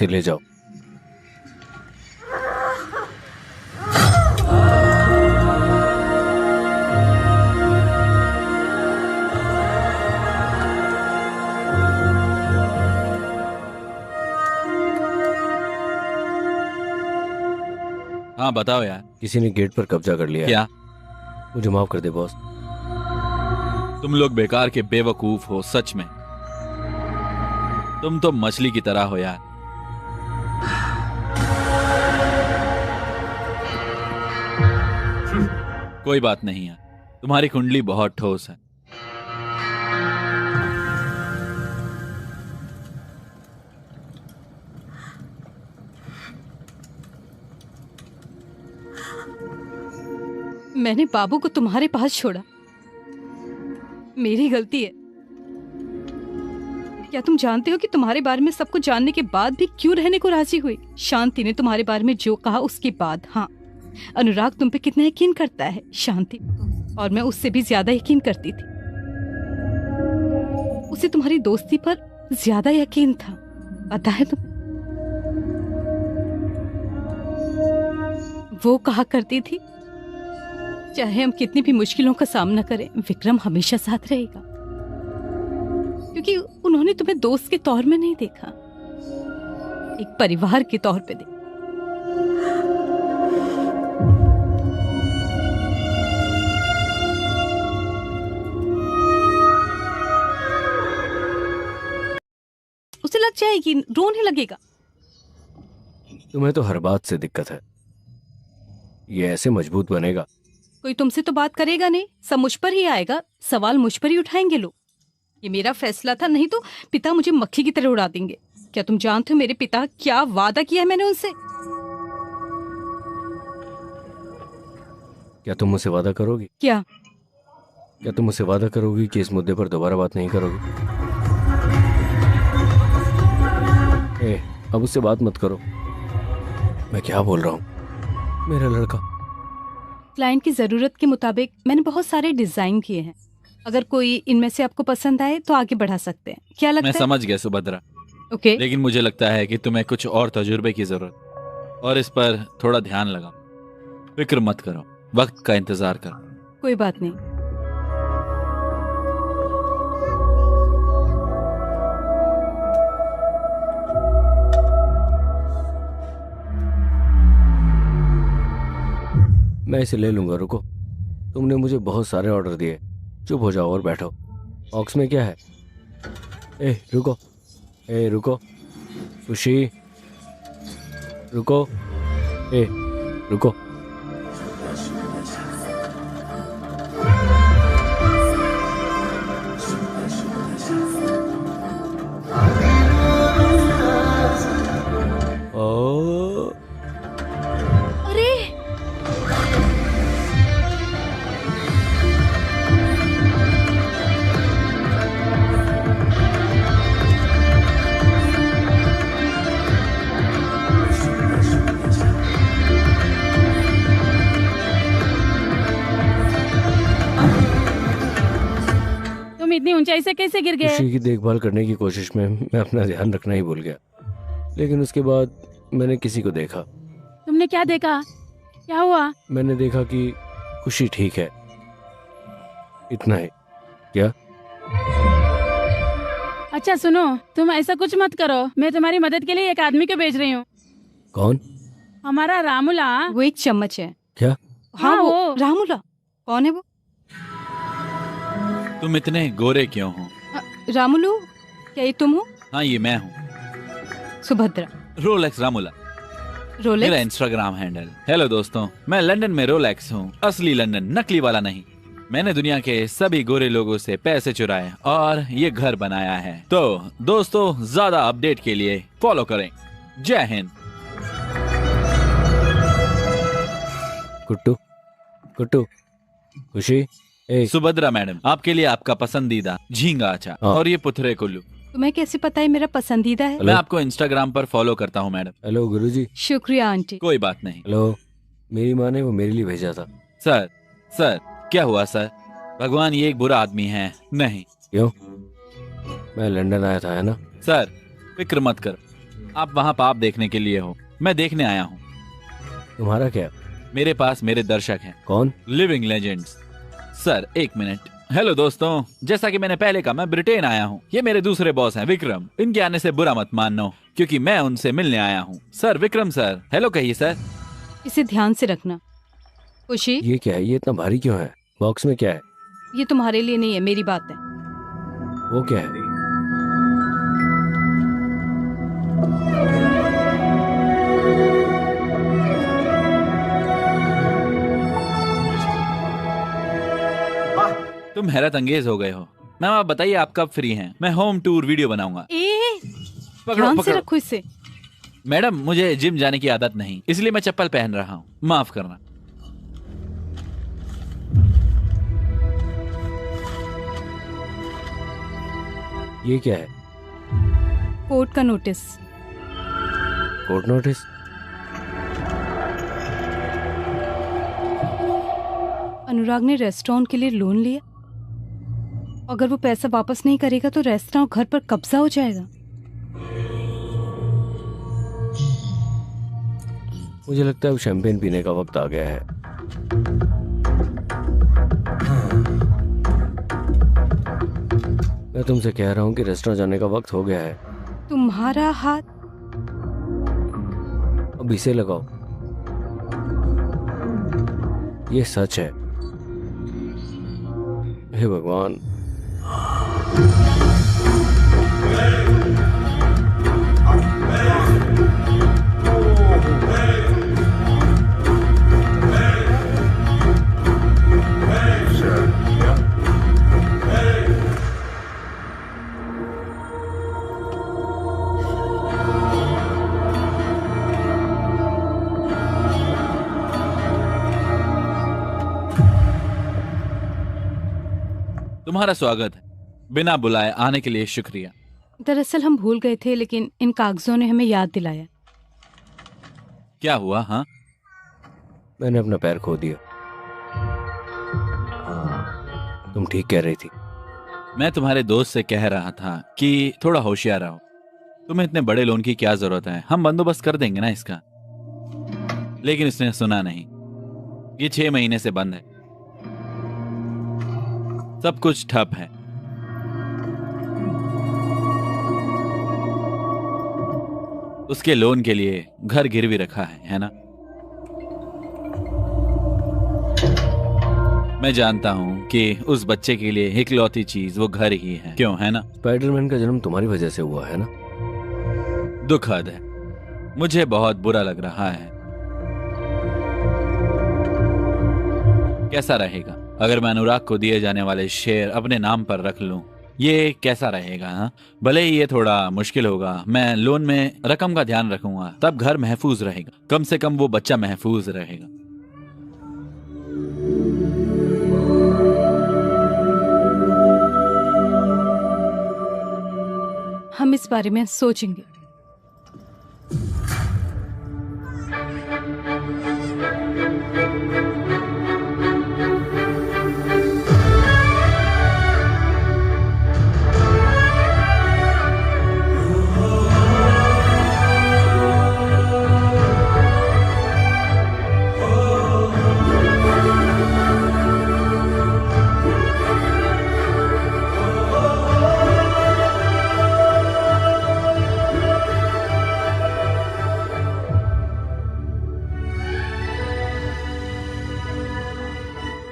इसे ले जाओ। हाँ बताओ यार। किसी ने गेट पर कब्जा कर लिया है। क्या? मुझे माफ कर दे बॉस। तुम लोग बेकार के बेवकूफ हो सच में। तुम तो मछली की तरह हो यार। कोई बात नहीं यार, तुम्हारी कुंडली बहुत ठोस है। मैंने बाबू को तुम्हारे पास छोड़ा, मेरी गलती है। क्या तुम जानते हो कि तुम्हारे बारे में सब कुछ जानने के बाद भी क्यों रहने को राजी हुई? शांति ने तुम्हारे बारे में जो कहा उसके बाद। हाँ, अनुराग तुम पे कितना यकीन करता है शांति, और मैं उससे भी ज्यादा यकीन करती थी। उसे तुम्हारी दोस्ती पर ज्यादा यकीन था, पता है तुम्हें? वो कहा करती थी, चाहे हम कितनी भी मुश्किलों का सामना करें, विक्रम हमेशा साथ रहेगा, क्योंकि उन्होंने तुम्हें दोस्त के तौर में नहीं देखा, एक परिवार के तौर पे देखा। उसे लग जाएगी, रोने लगेगा। तुम्हें तो हर बात से दिक्कत है, ये ऐसे मजबूत बनेगा। कोई तुमसे तो बात करेगा नहीं, सब मुझ पर ही आएगा, सवाल मुझ पर ही उठाएंगे लोग। ये मेरा फैसला था, नहीं तो पिता मुझे मक्खी की तरह उड़ा देंगे। क्या तुम जानते हो मेरे पिता क्या वादा किया है मैंने उनसे? क्या तुम मुझसे वादा करोगी? क्या? क्या तुम मुझसे वादा करोगी कि इस मुद्दे पर दोबारा बात नहीं करोगी? अब उससे बात मत करो। मैं क्या बोल रहा हूँ? मेरा लड़का। क्लाइंट की जरूरत के मुताबिक मैंने बहुत सारे डिजाइन किए हैं, अगर कोई इनमें से आपको पसंद आए तो आगे बढ़ा सकते हैं। क्या लगता मैं है? समझ गया सुभद्रा, ओके। लेकिन मुझे लगता है कि तुम्हें कुछ और तजुर्बे की जरूरत, और इस पर थोड़ा ध्यान लगाओ। फिक्र मत करो, वक्त का इंतजार करो। कोई बात नहीं। मैं इसे ले लूंगा, रुको। तुमने मुझे बहुत सारे ऑर्डर दिए, चुप हो जाओ और बैठो। बॉक्स में क्या है? रुको, रुको, खुशी, रुको, रुको। तुम इतनी ऊंचाई से कैसे गिर गए? खुशी की देखभाल करने की कोशिश में मैं अपना ध्यान रखना ही भूल गया, लेकिन उसके बाद मैंने किसी को देखा। तुमने क्या देखा? क्या हुआ? मैंने देखा कि खुशी ठीक है, इतना ही। क्या? अच्छा सुनो, तुम ऐसा कुछ मत करो, मैं तुम्हारी मदद के लिए एक आदमी को भेज रही हूँ। कौन? हमारा रामुला। वो एक चम्मच है। क्या? हाँ वो रामुला। कौन है वो? तुम इतने गोरे क्यों हो? रामुलू, क्या ये तुम हो? हाँ ये मैं हूँ, सुभद्रा। रोलेक्स रामुला मेरा रोलेक्स? Instagram handle. हेलो दोस्तों, मैं लंदन में रोलेक्स हूँ, असली लंदन, नकली वाला नहीं। मैंने दुनिया के सभी गोरे लोगों से पैसे चुराए और ये घर बनाया है। तो दोस्तों, ज्यादा अपडेट के लिए फॉलो करें। जय हिंद। कुट्टू, कुट्टू, खुशी। सुभद्रा मैडम, आपके लिए आपका पसंदीदा झींगा अचार हाँ। और ये पुथरे कुल्लू। तुम्हें कैसे पता है मेरा पसंदीदा है? मैं आपको इंस्टाग्राम पर फॉलो करता हूँ मैडम। हेलो गुरुजी। शुक्रिया आंटी। कोई बात नहीं। हेलो, मेरी माँ ने वो मेरे लिए भेजा था। सर क्या हुआ सर? भगवान ये एक बुरा आदमी है। नहीं। क्यों? मैं लंदन आया था, है ना? सर फिक्र मत करो, आप वहाँ पाप देखने के लिए हो, मैं देखने आया हूँ। तुम्हारा क्या? मेरे पास मेरे दर्शक हैं, कौन? Living legends. सर एक मिनट। हेलो दोस्तों, जैसा कि मैंने पहले कहा, मैं ब्रिटेन आया हूँ। ये मेरे दूसरे बॉस हैं विक्रम। इनके आने से बुरा मत मानना, क्योंकि मैं उनसे मिलने आया हूँ। सर विक्रम सर, हेलो कहिए सर। इसे ध्यान से रखना। खुशी, ये क्या है? ये इतना भारी क्यों है? बॉक्स में क्या है? ये तुम्हारे लिए नहीं है, मेरी बात है। वो क्या है? तुम हैरत अंगेज हो गए हो। मैम आप बताइए आप कब फ्री हैं? मैं होम टूर वीडियो बनाऊंगा। ध्यान से रखो इसे। मैडम मुझे जिम जाने की आदत नहीं, इसलिए मैं चप्पल पहन रहा हूँ, माफ करना। ये क्या है? कोर्ट का नोटिस। Court notice? अनुराग ने रेस्टोरेंट के लिए लोन लिया। अगर वो पैसा वापस नहीं करेगा तो रेस्टोरेंट घर पर कब्जा हो जाएगा। मुझे लगता है अब शैंपेन पीने का वक्त आ गया है। मैं तुमसे कह रहा हूँ कि रेस्टोरेंट जाने का वक्त हो गया है। तुम्हारा हाथ अब इसे लगाओ। ये सच है। हे भगवान। तुम्हारा स्वागत है। बिना बुलाए आने के लिए शुक्रिया। दरअसल हम भूल गए थे, लेकिन इन कागजों ने हमें याद दिलाया। क्या हुआ? हाँ, मैंने अपना पैर खो दिया। तुम ठीक कह रही थी। मैं तुम्हारे दोस्त से कह रहा था कि थोड़ा होशियार रहो। तुम्हें इतने बड़े लोन की क्या जरूरत है, हम बंदोबस्त कर देंगे ना इसका। लेकिन उसने सुना नहीं। ये 6 महीने से बंद है, सब कुछ ठप है। उसके लोन के लिए घर गिरवी रखा है ना? मैं जानता हूं कि उस बच्चे के लिए इकलौती चीज वो घर ही है, क्यों है ना? स्पाइडरमैन का जन्म तुम्हारी वजह से हुआ है ना? दुखद है, मुझे बहुत बुरा लग रहा है। कैसा रहेगा अगर मैं अनुराग को दिए जाने वाले शेयर अपने नाम पर रख लूं? ये कैसा रहेगा? हाँ, भले ही ये थोड़ा मुश्किल होगा। मैं लोन में रकम का ध्यान रखूंगा, तब घर महफूज रहेगा। कम से कम वो बच्चा महफूज रहेगा। हम इस बारे में सोचेंगे।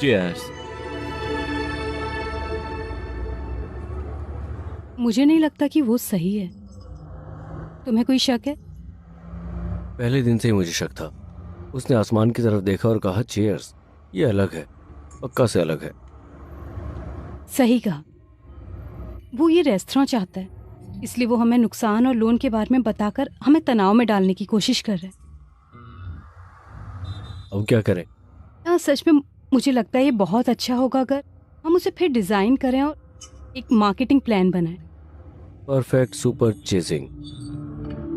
Cheers. मुझे नहीं लगता कि वो सही है। तुम्हें कोई शक है? पहले दिन से ही मुझे शक था। उसने आसमान की तरफ देखा और कहा चीयर्स। ये अलग है, पक्का से अलग है। सही कहा। वो ये रेस्टोरेंट चाहता है, इसलिए वो हमें नुकसान और लोन के बारे में बताकर हमें तनाव में डालने की कोशिश कर रहा है। अब क्या करें? सच में मुझे लगता है ये बहुत अच्छा होगा अगर हम उसे फिर डिजाइन करें और एक मार्केटिंग प्लान बनाएं। Perfect super chasing.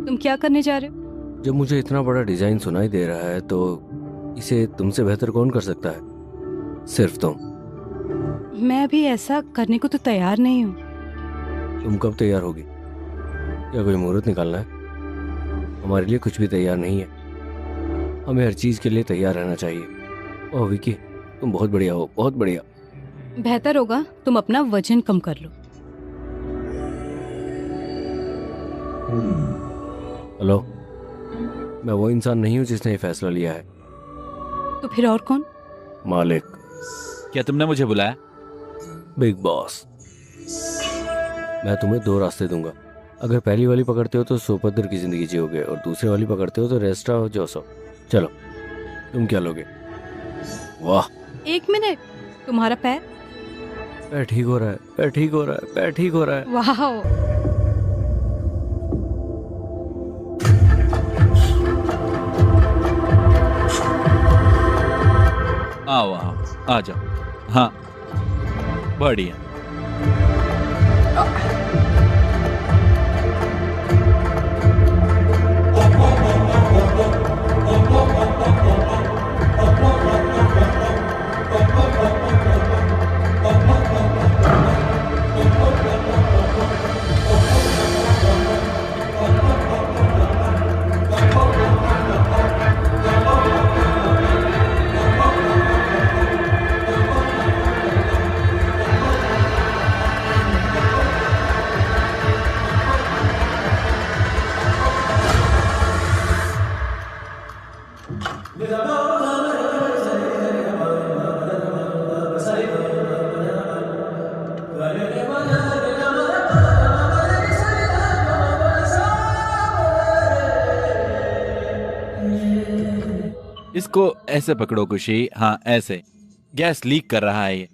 तुम क्या करने जा रहे हो? जब मुझे इतना बड़ा डिजाइन सुनाई दे रहा है तो इसे तुमसे बेहतर कौन कर सकता है? सिर्फ तुम। मैं भी ऐसा करने को तो तैयार नहीं हूँ। तुम कब तैयार होगी? क्या कोई मुहूर्त निकालना है? हमारे लिए कुछ भी तैयार नहीं है। हमें हर चीज के लिए तैयार रहना चाहिए। ओह विकी, तुम बहुत बढ़िया हो, बहुत बढ़िया। बेहतर होगा तुम अपना वजन कम कर लो। हेलो, मैं वो इंसान नहीं हूँ जिसने ये फैसला लिया है। तो फिर और कौन? मालिक, क्या तुमने मुझे बुलाया? Big boss. मैं तुम्हें दो रास्ते दूंगा। अगर पहली वाली पकड़ते हो तो सोपद्र की जिंदगी जियोगे, और दूसरी वाली पकड़ते हो तो रेस्ट्रा और जोसो। चलो, तुम क्या लोगे? वाह, 1 मिनट, तुम्हारा पैर? पैर ठीक हो रहा है, पैर ठीक हो रहा है, पैर ठीक हो रहा है। वाह, आओ आओ, आ जाओ। हाँ, बढ़िया। इसको ऐसे पकड़ो खुशी। हाँ, ऐसे। गैस लीक कर रहा है ये।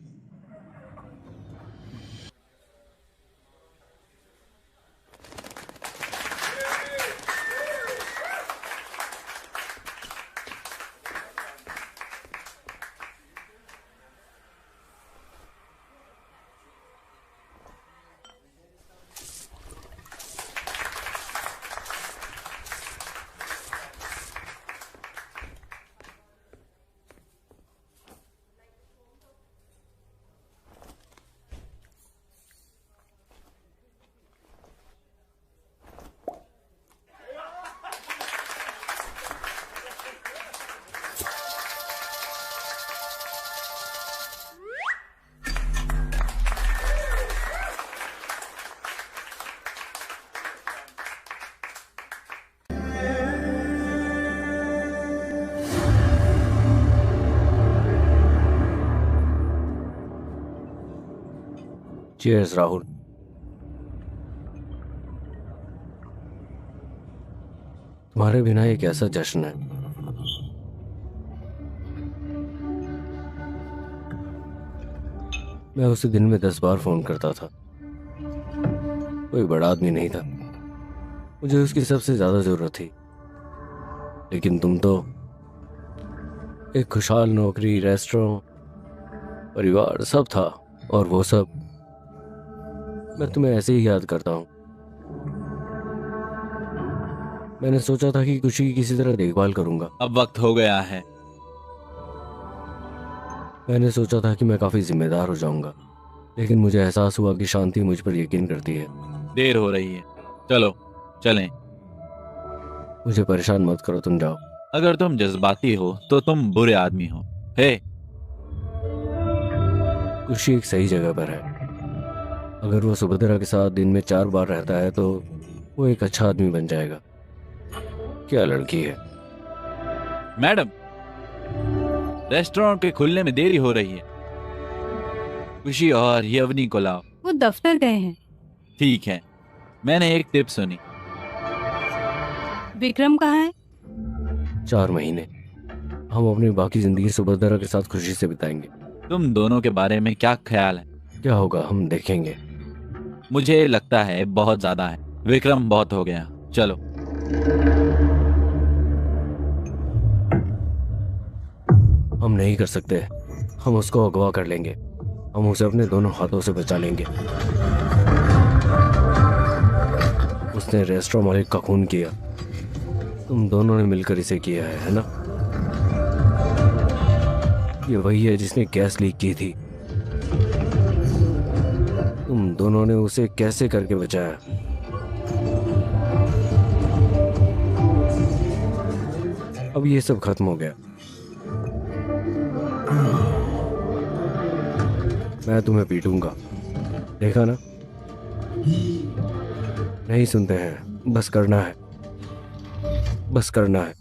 चीयर्स राहुल। तुम्हारे बिना एक ऐसा जश्न है। मैं उसे दिन में 10 बार फोन करता था। कोई बड़ा आदमी नहीं था, मुझे उसकी सबसे ज्यादा जरूरत थी। लेकिन तुम तो एक खुशहाल नौकरी, रेस्टोरेंट, परिवार सब था, और वो सब मैं तुम्हें ऐसे ही याद करता हूँ। मैंने सोचा था कि खुशी की किसी तरह देखभाल करूंगा। अब वक्त हो गया है। मैंने सोचा था कि मैं काफी जिम्मेदार हो जाऊंगा, लेकिन मुझे एहसास हुआ कि शांति मुझ पर यकीन करती है। देर हो रही है, चलो चलें। मुझे परेशान मत करो, तुम जाओ। अगर तुम जज्बाती हो तो तुम बुरे आदमी हो। हे, खुशी एक सही जगह पर है। अगर वो सुभद्रा के साथ दिन में 4 बार रहता है तो वो एक अच्छा आदमी बन जाएगा। क्या लड़की है। मैडम, रेस्टोरेंट के खुलने में देरी हो रही है। खुशी और यवनी को लाओ। वो दफ्तर गए हैं। ठीक है, मैंने एक टिप सुनी। विक्रम कहाँ है? 4 महीने हम अपनी बाकी जिंदगी सुभद्रा के साथ खुशी से बिताएंगे। तुम दोनों के बारे में क्या ख्याल है? क्या होगा हम देखेंगे। मुझे लगता है बहुत ज्यादा है। विक्रम बहुत हो गया। चलो। हम नहीं कर सकते। हम उसको अगवा कर लेंगे। हम उसे अपने दोनों हाथों से बचा लेंगे। उसने रेस्टोरेंट मालिक का खून किया। तुम दोनों ने मिलकर इसे किया है ना? ये वही है जिसने गैस लीक की थी। तुम दोनों ने उसे कैसे करके बचाया? अब ये सब खत्म हो गया। मैं तुम्हें पीटूंगा, देखा ना? नहीं सुनते हैं, बस करना है, बस करना है।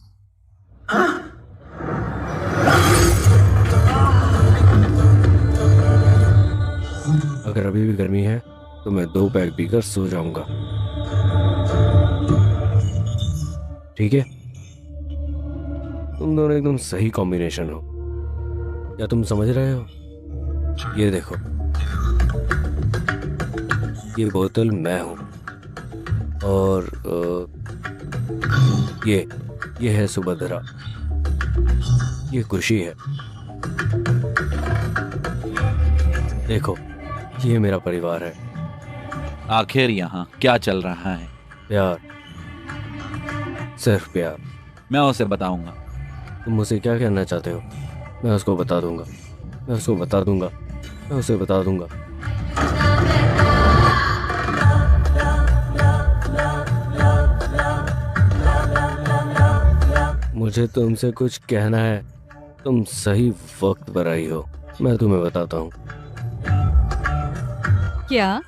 अगर अभी भी गर्मी है तो मैं 2 पैक पीकर सो जाऊंगा, ठीक है? तुम दोनों एकदम सही कॉम्बिनेशन हो। क्या तुम समझ रहे हो? ये देखो, ये बोतल मैं हूं और ये है सुभद्रा, ये खुशी है। देखो, ये मेरा परिवार है। आखिर यहाँ क्या चल रहा है? प्यार, सिर्फ प्यार। मैं उसे बताऊंगा। तुम मुझसे क्या कहना चाहते हो? मैं उसको बता दूंगा, मैं उसको बता दूंगा, मैं उसे बता दूंगा। मुझे तुमसे कुछ कहना है। तुम सही वक्त पर आई हो। मैं तुम्हें बताता हूँ। क्या?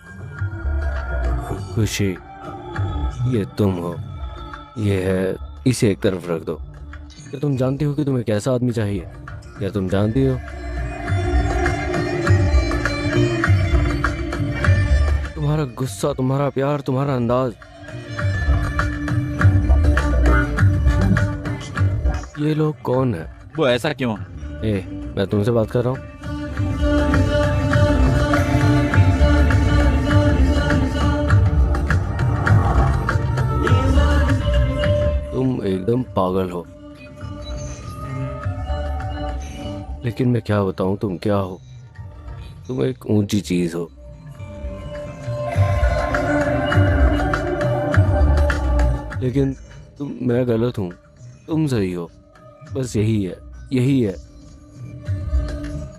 खुशी, ये तुम हो। ये है, इसे एक तरफ रख दो। क्या तुम जानती हो कि तुम्हें कैसा आदमी चाहिए? क्या तुम जानती हो? तुम्हारा गुस्सा, तुम्हारा प्यार, तुम्हारा अंदाज, ये लोग कौन है? वो ऐसा क्यों है? मैं तुमसे बात कर रहा हूँ। तुम एकदम पागल हो। लेकिन मैं क्या बताऊं तुम क्या हो? तुम एक ऊंची चीज हो। लेकिन मैं गलत हूं, तुम सही हो। बस यही है, यही है।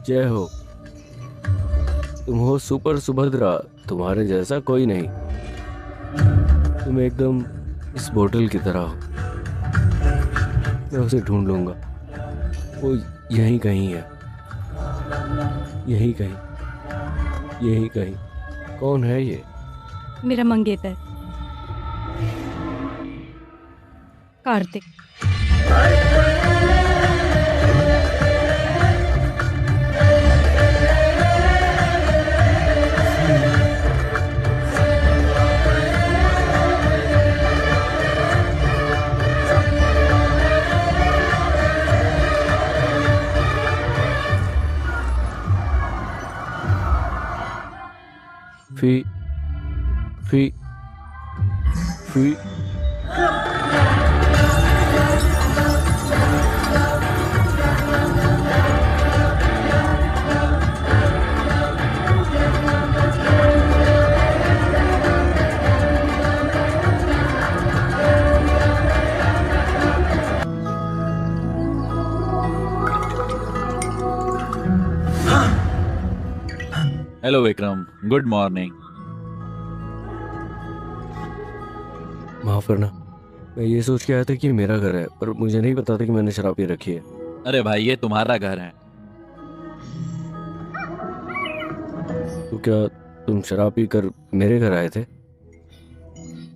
जय हो। तुम हो सुपर सुभद्रा, तुम्हारे जैसा कोई नहीं। तुम एकदम इस बोतल की तरह हो। मैं उसे ढूंढ लूंगा, वो यहीं कहीं है, यहीं कहीं, यहीं कहीं। कौन है ये? मेरा मंगेतर कार्तिक। फी फी फी हेलो विक्रम, गुड मॉर्निंग। माफ करना, मैं ये सोच के आया था कि ये मेरा घर है, पर मुझे नहीं पता था कि मैंने शराब पी रखी है। अरे भाई, ये तुम्हारा घर है। तो क्या तुम शराब पी कर मेरे घर आए थे?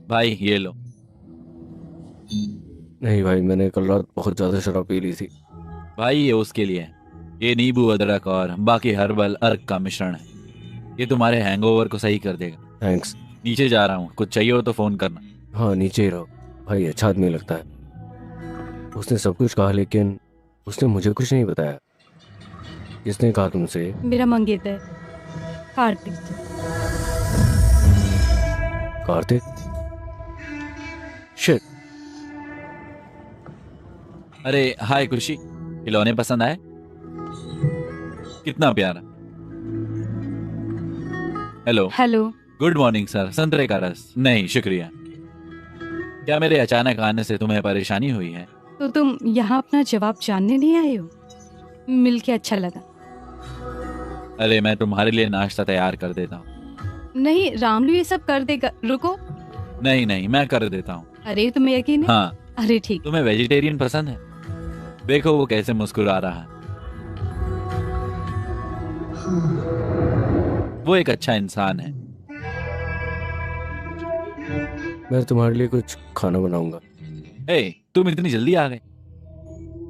भाई ये लो। नहीं भाई, मैंने कल रात बहुत ज्यादा शराब पी ली थी। भाई ये उसके लिए है। ये नींबू, अदरक और बाकी हर्बल अर्क का मिश्रण है। ये तुम्हारे हैंगओवर को सही कर देगा। थैंक्स। नीचे जा रहा हूँ, कुछ चाहिए हो तो फोन करना। हाँ, नीचे ही रहो। भाई अच्छा आदमी लगता है। उसने सब कुछ कहा, लेकिन उसने मुझे कुछ नहीं बताया। किसने कहा तुमसे? मेरा मंगेतर कार्तिक। कार्तिक? शिट। अरे हाय खुशी, खिलौने पसंद आए? कितना प्यारा। Hello. Hello. Good morning sir. संतरे का रस? नहीं शुक्रिया। क्या मेरे अचानक आने से तुम्हें परेशानी हुई है? तो तुम यहाँ अपना जवाब जानने नहीं आए हो? मिलके अच्छा लगा। अरे मैं तुम्हारे लिए नाश्ता तैयार कर देता हूँ। नहीं, रामलू ये सब कर देगा। रुको। नहीं नहीं, मैं कर देता हूँ। अरे तुम्हें यकीन है? हाँ। अरे ठीक। तुम्हें वेजिटेरियन पसंद है? देखो वो कैसे मुस्कुरा रहा है। वो एक अच्छा इंसान है। मैं तुम्हारे लिए कुछ खाना बनाऊंगा। तुम इतनी जल्दी आ गए?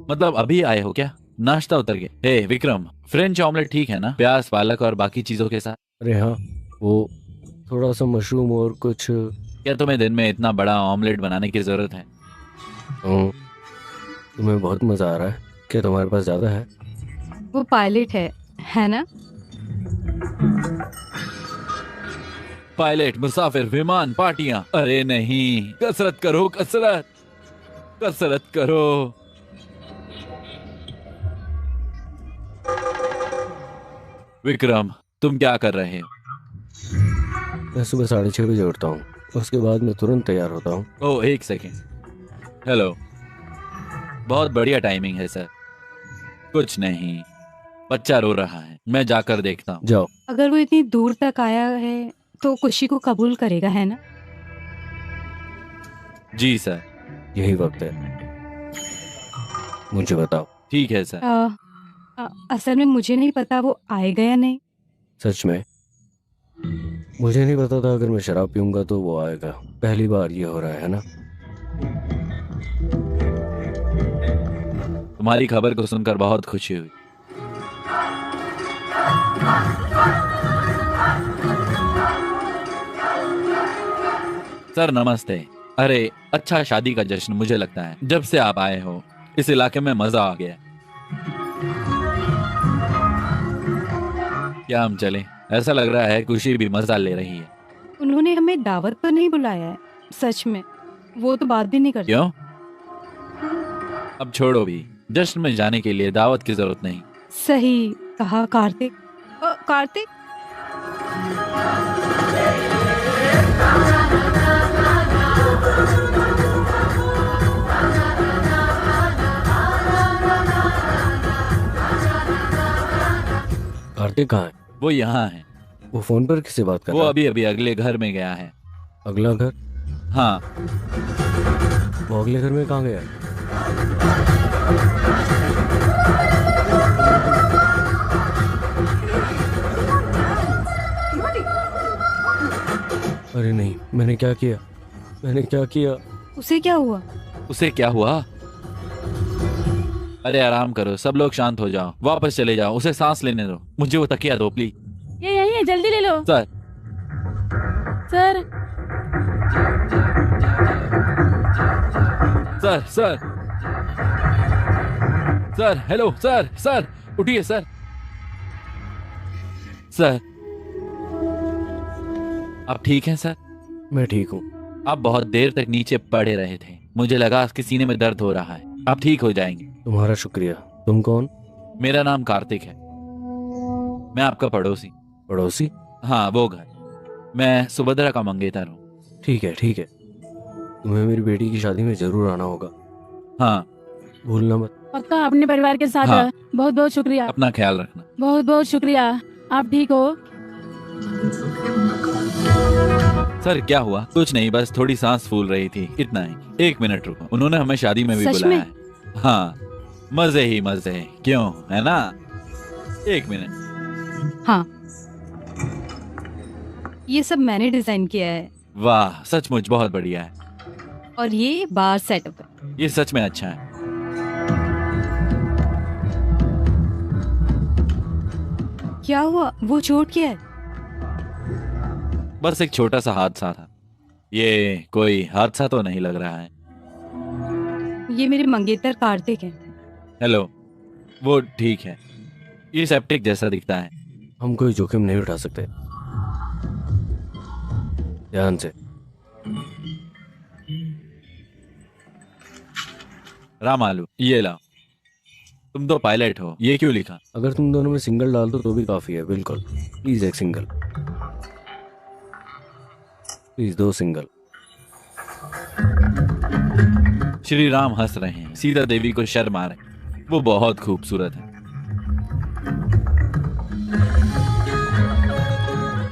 मतलब अभी आए हो क्या? नाश्ता उतर गया। विक्रम, फ्रेंच ऑमलेट ठीक है ना? प्याज, पालक और बाकी चीजों के साथ। अरे हाँ, वो थोड़ा सा मशरूम और कुछ। क्या तुम्हें दिन में इतना बड़ा ऑमलेट बनाने की जरूरत है? तुम्हें बहुत मजा आ रहा है। क्या तुम्हारे पास ज्यादा है? वो पायलट है ना? पायलट, मुसाफिर, विमान, पार्टियां। अरे नहीं, कसरत करो, कसरत कसरत करो। विक्रम, तुम क्या कर रहे हो? मैं सुबह 6:30 बजे उठता हूँ, उसके बाद मैं तुरंत तैयार होता हूँ। ओह, एक सेकेंड। हेलो, बहुत बढ़िया टाइमिंग है सर। कुछ नहीं, बच्चा रो रहा है, मैं जाकर देखता हूँ। जाओ। अगर वो इतनी दूर तक आया है तो खुशी को कबूल करेगा, है ना? जी सर। यही वक्त है, मुझे बताओ। ठीक है सर। असल में मुझे नहीं पता वो आएगा या नहीं। सच में मुझे नहीं पता था। अगर मैं शराब पीऊंगा तो वो आएगा। पहली बार ये हो रहा है ना? तुम्हारी खबर को सुनकर बहुत खुशी हुई। सर नमस्ते। अरे अच्छा शादी का जश्न। मुझे लगता है जब से आप आए हो इस इलाके में मजा आ गया। क्या हम चलें? ऐसा लग रहा है खुशी भी मजा ले रही है। उन्होंने हमें दावत पर नहीं बुलाया है। सच में वो तो बात भी नहीं करती। क्यों? अब छोड़ो भी, जश्न में जाने के लिए दावत की जरूरत नहीं। सही कहा कार्तिक। कार्तिक, कार्तिक कहाँ है? वो यहाँ है। वो फोन पर किससे बात कर वो रहा है? अभी अभी अगले घर में गया है। अगला घर? हाँ। वो अगले घर में कहाँ गया? अरे नहीं, मैंने क्या किया? मैंने क्या किया? उसे क्या हुआ? उसे क्या हुआ? अरे आराम करो, सब लोग शांत हो जाओ, वापस चले जाओ, उसे सांस लेने दो। मुझे वो तकिया दो प्लीज। ये यही है, जल्दी ले लो। Sir. Sir sir sir sir hello sir. Sir उठिए सर। सर आप ठीक हैं सर? मैं ठीक हूँ। आप बहुत देर तक नीचे पड़े रहे थे, मुझे लगा आपके सीने में दर्द हो रहा है। आप ठीक हो जाएंगे। तुम्हारा शुक्रिया। तुम कौन? मेरा नाम कार्तिक है, मैं आपका पड़ोसी। पड़ोसी? हाँ वो घर। मैं सुभद्रा का मंगेतर हूँ। ठीक है ठीक है। तुम्हें मेरी बेटी की शादी में जरूर आना होगा। हाँ भूलना मत। पक्का अपने परिवार के साथ। हाँ। बहुत बहुत शुक्रिया। अपना ख्याल रखना। बहुत बहुत शुक्रिया। आप ठीक हो? सर क्या हुआ? कुछ नहीं, बस थोड़ी सांस फूल रही थी, इतना ही। 1 मिनट रुको, उन्होंने हमें शादी में भी सच बुलाया में? है। हाँ मजे ही मजे, क्यों, है ना? 1 मिनट। हाँ, ये सब मैंने डिजाइन किया है वाह, सचमुच बहुत बढ़िया है। और ये बार सेटअप है। ये सच में अच्छा है। क्या हुआ? वो चोट क्या है? बस एक छोटा सा हादसा था। ये कोई हादसा तो नहीं लग रहा है। ये मेरे मंगेतर कार्तिक हैं। हेलो, वो ठीक है, ये सेप्टिक जैसा दिखता है। हम कोई जोखिम नहीं उठा सकते। ध्यान से। राम आलू, ये लाओ। तुम तो पायलट हो, ये क्यों लिखा? अगर तुम दोनों में सिंगल डाल दो तो भी काफी है। बिल्कुल, प्लीज एक single. Please 2 single. Shri Ram हंस रहे हैं, सीता देवी को शर्म आ रही, वो बहुत खूबसूरत है।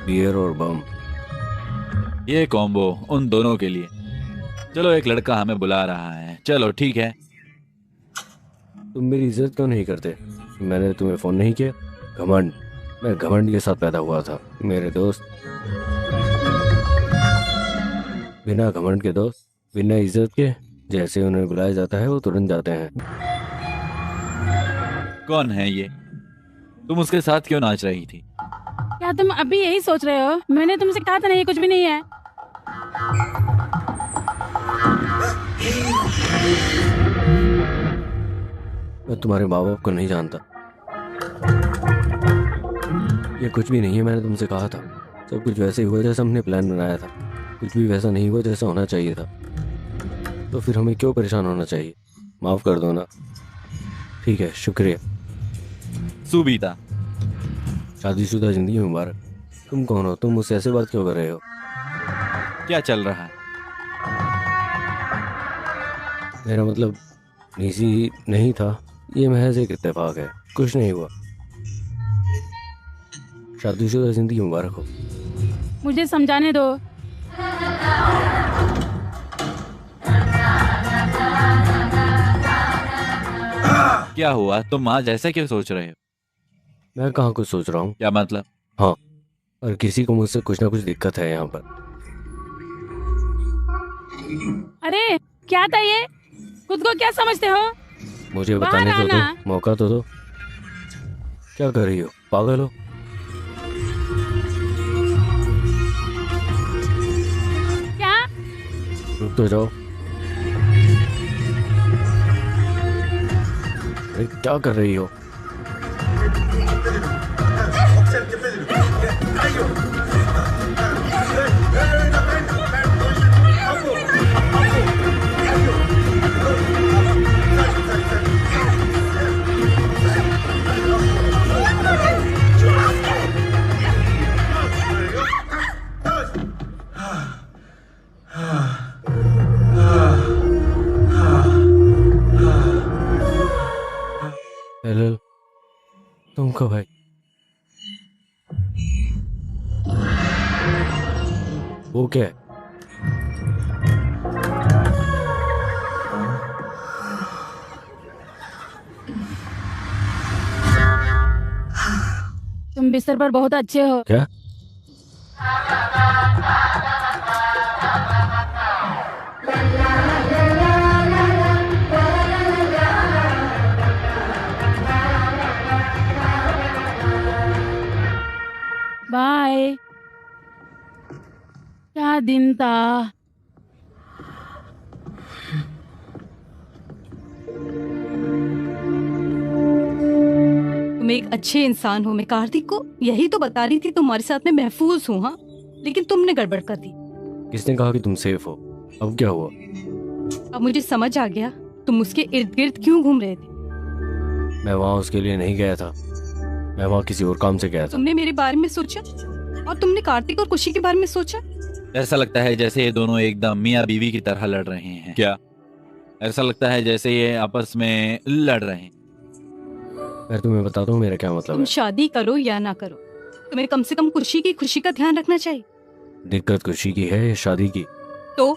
बियर और बम। ये कॉम्बो उन दोनों के लिए। चलो, एक लड़का हमें बुला रहा है। चलो ठीक है। तुम मेरी इज्जत क्यों नहीं करते? मैंने तुम्हें फ़ोन नहीं किया? घमंड, मैं घमंड के साथ पैदा हुआ था मेरे दोस्त। बिना घमंड के दोस्त, बिना इज्जत के, जैसे उन्हें बुलाया जाता है वो तुरंत जाते हैं। कौन है ये? तुम उसके साथ क्यों नाच रही थी? क्या तुम अभी यही सोच रहे हो? मैंने तुमसे कहा था ना ये कुछ भी नहीं है। मैं तुम्हारे माँ बाप को नहीं जानता। ये कुछ भी नहीं है, मैंने तुमसे कहा था। सब कुछ वैसे ही हुआ जैसा हमने प्लान बनाया था। कुछ भी वैसा नहीं हुआ जैसा होना चाहिए था। तो फिर हमें क्यों परेशान होना चाहिए? माफ़ कर दो ना। ठीक है, शुक्रिया। सुबीता, शादीशुदा जिंदगी मुबारक। तुम कौन हो? तुम मुझसे ऐसे बात क्यों कर रहे हो? क्या चल रहा है? मेरा मतलब निजी नहीं था, ये महज एक इत्तेफाक है, कुछ नहीं हुआ। शादीशुदा जिंदगी मुबारक हो। मुझे समझाने दो। क्या हुआ? तुम आज ऐसा क्यों सोच रहे हो? मैं कहाँ कुछ सोच रहा हूँ। क्या मतलब? हाँ, और किसी को मुझसे कुछ ना कुछ दिक्कत है यहाँ पर। अरे क्या था ये? खुद को क्या समझते हो? मुझे बाहर बताने तो दो, आना। मौका तो दो। क्या कर रही हो? पागल हो? क्या? रुक तो जाओ। अरे क्या कर रही हो? हेलो, तुम कब आई? वो क्या है? तुम बिस्तर पर बहुत अच्छे हो। क्या? बाय। क्या दिन था। तुम एक अच्छे इंसान हो। मैं कार्तिक को यही तो बता रही थी, तुम्हारे साथ में महफूज हूँ। हाँ, लेकिन तुमने गड़बड़ कर दी। किसने कहा कि तुम सेफ हो? अब क्या हुआ? अब मुझे समझ आ गया तुम उसके इर्द गिर्द क्यों घूम रहे थे। मैं वहाँ उसके लिए नहीं गया था, मैं वहाँ किसी और काम से गया था। तुमने मेरे बारे में सोचा और तुमने कार्तिक और खुशी के बारे में सोचा। ऐसा लगता है जैसे ये दोनों एकदम मियाँ बीवी की तरह लड़ रहे हैं। क्या? ऐसा लगता है जैसे ये आपस में लड़ रहे हैं। मैं तुम्हें बताता हूँ मेरा क्या मतलब तुम है। शादी करो या ना करो, तुम्हें कम से कम खुशी की खुशी का ध्यान रखना चाहिए। दिक्कत खुशी की है या शादी की? तो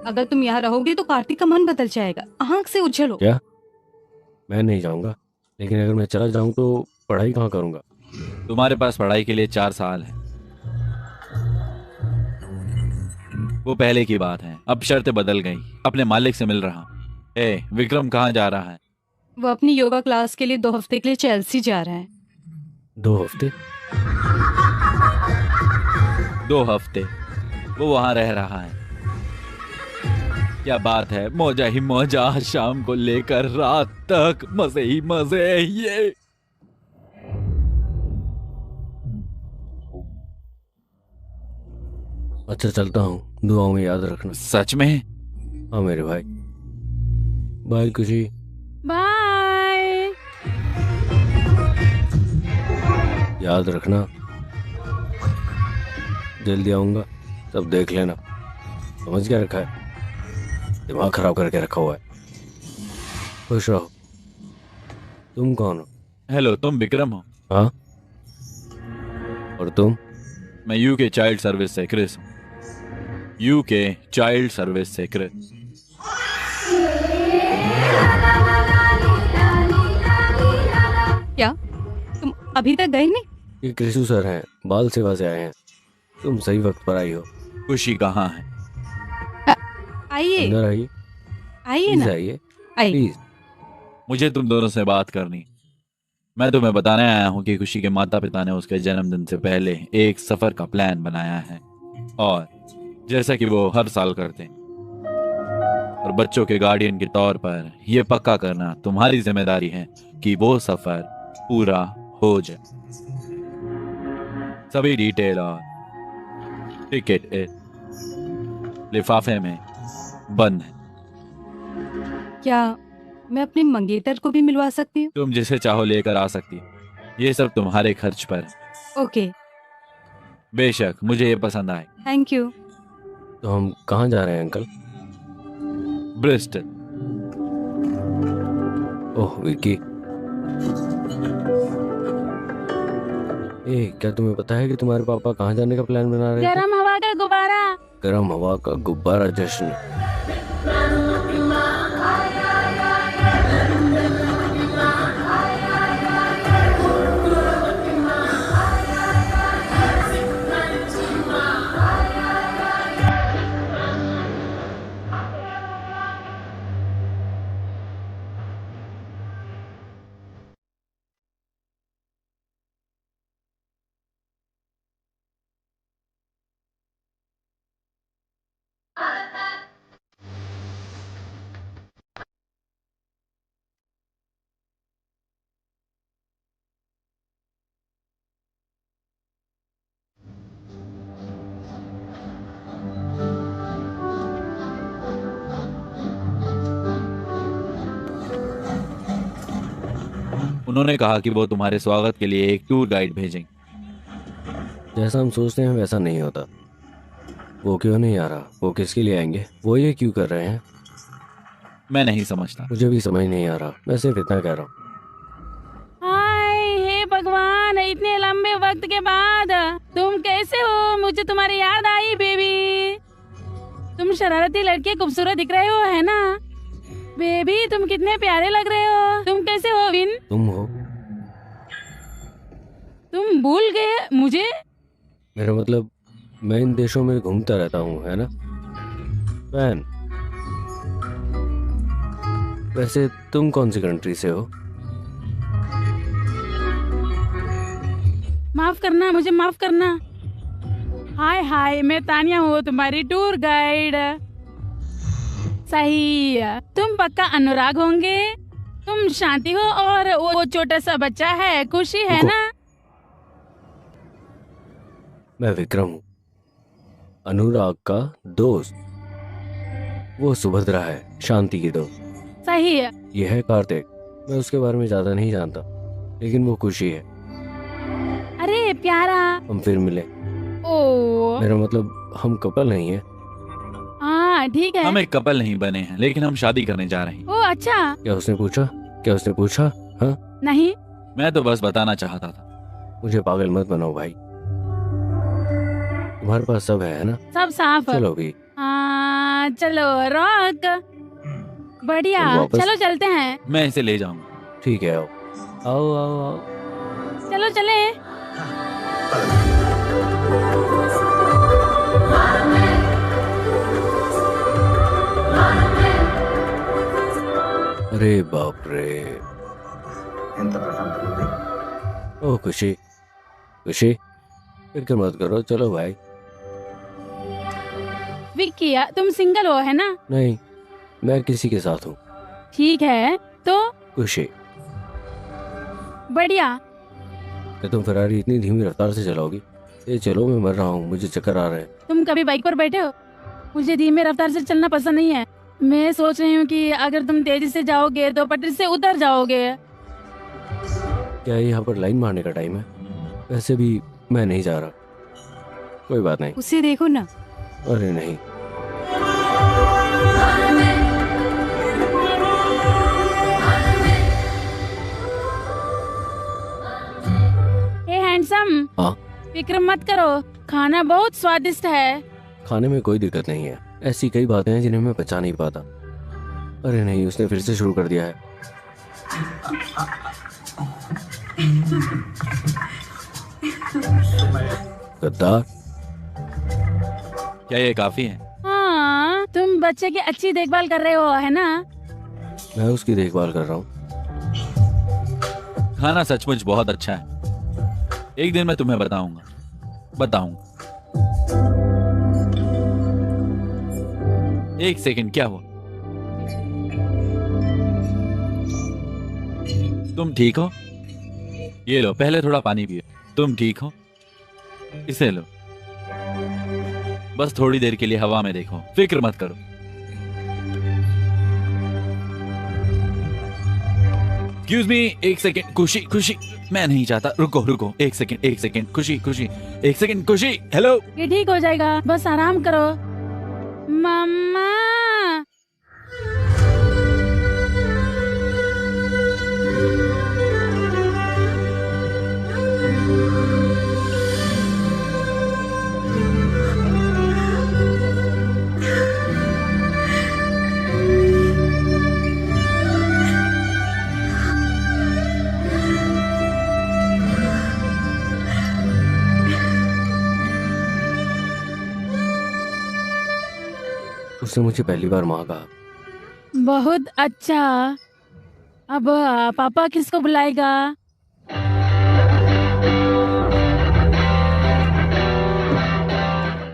अगर तुम यहाँ रहोगे तो कार्तिक का मन बदल जाएगा। आंख से उछलो। क्या? मैं नहीं जाऊंगा, लेकिन अगर मैं चला जाऊं तो पढ़ाई कहाँ करूंगा? तुम्हारे पास पढ़ाई के लिए 4 साल है। वो पहले की बात है, अब शर्तें बदल गई। अपने मालिक से मिल रहा हूँ। ए, विक्रम कहाँ जा रहा है? वो अपनी योगा क्लास के लिए 2 हफ्ते के लिए चेल्सी जा रहा है। 2 हफ्ते? 2 हफ्ते वो वहां रह रहा है। क्या बात है, मौजा ही मौजा, शाम को लेकर रात तक मजे ही मजे। ये अच्छा चलता हूँ, दुआओं में याद रखना। सच में? हाँ मेरे भाई। बाय खुशी। बाय। याद रखना, जल्दी आऊंगा, सब देख लेना। समझ क्या रखा है? दिमाग खराब करके रखा हुआ है। खुश रहो। तुम कौन हो? हेलो, तुम विक्रम हो? हाँ, और तुम? मैं यूके चाइल्ड सर्विस से क्रिस हूँ। यूके चाइल्ड सर्विस से क्रिस। क्या तुम अभी तक गए नहीं? ये कृषु सर हैं, बाल सेवा से आए हैं। तुम सही वक्त पर आई हो। खुशी कहाँ है? आइए अंदर आइए, आइए प्लीज ना, आइए, आइए। प्लीज। मुझे तुम दोनों से बात करनी। मैं तुम्हें बताने आया हूँ कि खुशी के माता पिता ने उसके जन्मदिन से पहले एक सफर का प्लान बनाया है, और जैसा कि वो हर साल करते हैं, और बच्चों के गार्डियन के तौर पर यह पक्का करना तुम्हारी जिम्मेदारी है कि वो सफर पूरा हो जाए। सभी डिटेल और टिकट लिफाफे में बंद है। क्या मैं अपने मंगेतर को भी मिलवा सकती हूँ? तुम जिसे चाहो लेकर आ सकती हो, ये सब तुम्हारे खर्च पर। ओके, बेशक मुझे ये पसंद आए। Thank you. तो हम कहाँ जा रहे हैं अंकल? ब्रिस्टल। ओह विकी, क्या तुम्हें पता है कि तुम्हारे पापा कहाँ जाने का प्लान बना रहे थे? गरम हवा का गुब्बारा। गर्म हवा का गुब्बारा जश्न। उन्होंने कहा कि वो तुम्हारे स्वागत के लिए एक टूर गाइड भेजेंगे। जैसा हम सोचते हैं वैसा नहीं होता। वो क्यों नहीं आ रहा? वो किसके लिए आएंगे? वो ये क्यों कर रहे हैं? मैं नहीं समझता। मुझे भी समझ नहीं आ रहा। मैं सिर्फ इतना कह रहा हूँ। हाय हे भगवान, इतने लंबे वक्त के बाद तुम कैसे हो? मुझे तुम्हारी याद आई बेबी। तुम शरारती लड़के खूबसूरत दिख रहे हो, है ना बेबी? तुम कितने प्यारे लग रहे हो। तुम कैसे हो विन? तुम हो? तुम भूल गए मुझे? मेरा मतलब मैं इन देशों में घूमता रहता हूँ, है ना बैन? वैसे तुम कौन सी कंट्री से हो? माफ करना, मुझे माफ करना। हाय हाय, मैं तानिया हूँ, तुम्हारी टूर गाइड। सही, तुम पक्का अनुराग होंगे। तुम शांति हो, और वो छोटा सा बच्चा है खुशी, है रुको। ना? मैं विक्रम हूँ, अनुराग का दोस्त। वो सुभद्रा है, शांति की दोस्त। सही है। ये है कार्तिक। मैं उसके बारे में ज्यादा नहीं जानता, लेकिन वो खुशी है। अरे प्यारा। हम फिर मिले। ओ मेरा मतलब हम कपल नहीं है। हाँ ठीक है। हम एक कपल नहीं बने हैं, लेकिन हम शादी करने जा रहे हैं। ओ अच्छा। क्या उसने पूछा? क्या उसने पूछा? हाँ, नहीं। मैं तो बस बताना चाहता था। मुझे पागल मत बनाओ भाई। तुम्हारे पास सब है ना? सब साफ। चलो भी। हाँ चलो रॉक। बढ़िया, तुम वापस- चलो चलते हैं। मैं इसे ले जाऊंगा। ठीक है, आओ आओ आओ आओ। चलो चले। अरे बाप रे। ओ खुशी, खुशी फिक्र मत करो, चलो भाई। विक्की, तुम सिंगल हो, है ना? नहीं, मैं किसी के साथ हूँ। ठीक है तो खुशी, बढ़िया। क्या तुम फरारी इतनी धीमी रफ्तार से चलाओगी? ये चलो, मैं मर रहा हूँ, मुझे चक्कर आ रहे हैं। तुम कभी बाइक पर बैठे हो? मुझे धीमे रफ्तार से चलना पसंद नहीं है। मैं सोच रही हूँ कि अगर तुम तेजी से जाओगे तो पटरी से उतर जाओगे। क्या यहाँ पर लाइन मारने का टाइम है? वैसे भी मैं नहीं जा रहा। कोई बात नहीं। उसे देखो ना। अरे नहीं। हे हैंडसम, हाँ, फिक्र मत करो, खाना बहुत स्वादिष्ट है। खाने में कोई दिक्कत नहीं है। ऐसी कई बातें हैं जिन्हें मैं पचा नहीं पाता। अरे नहीं, उसने फिर से शुरू कर दिया है। गद्दार। क्या ये काफी है? हाँ, तुम बच्चे की अच्छी देखभाल कर रहे हो, है ना? मैं उसकी देखभाल कर रहा हूँ। खाना सचमुच बहुत अच्छा है। एक दिन मैं तुम्हें बताऊंगा। एक सेकंड, क्या हुआ? तुम ठीक हो? ये लो, पहले थोड़ा पानी पियो। तुम ठीक हो? इसे लो। बस थोड़ी देर के लिए हवा में देखो, फिक्र मत करो। एक्सक्यूज मी, एक सेकेंड। खुशी, मैं नहीं चाहता। रुको, एक सेकेंड। खुशी, एक सेकेंड। खुशी, हेलो। ये ठीक हो जाएगा, बस आराम करो। मम्मा। उसने मुझे पहली बार माँ कहा। बहुत अच्छा। अब पापा किसको बुलाएगा?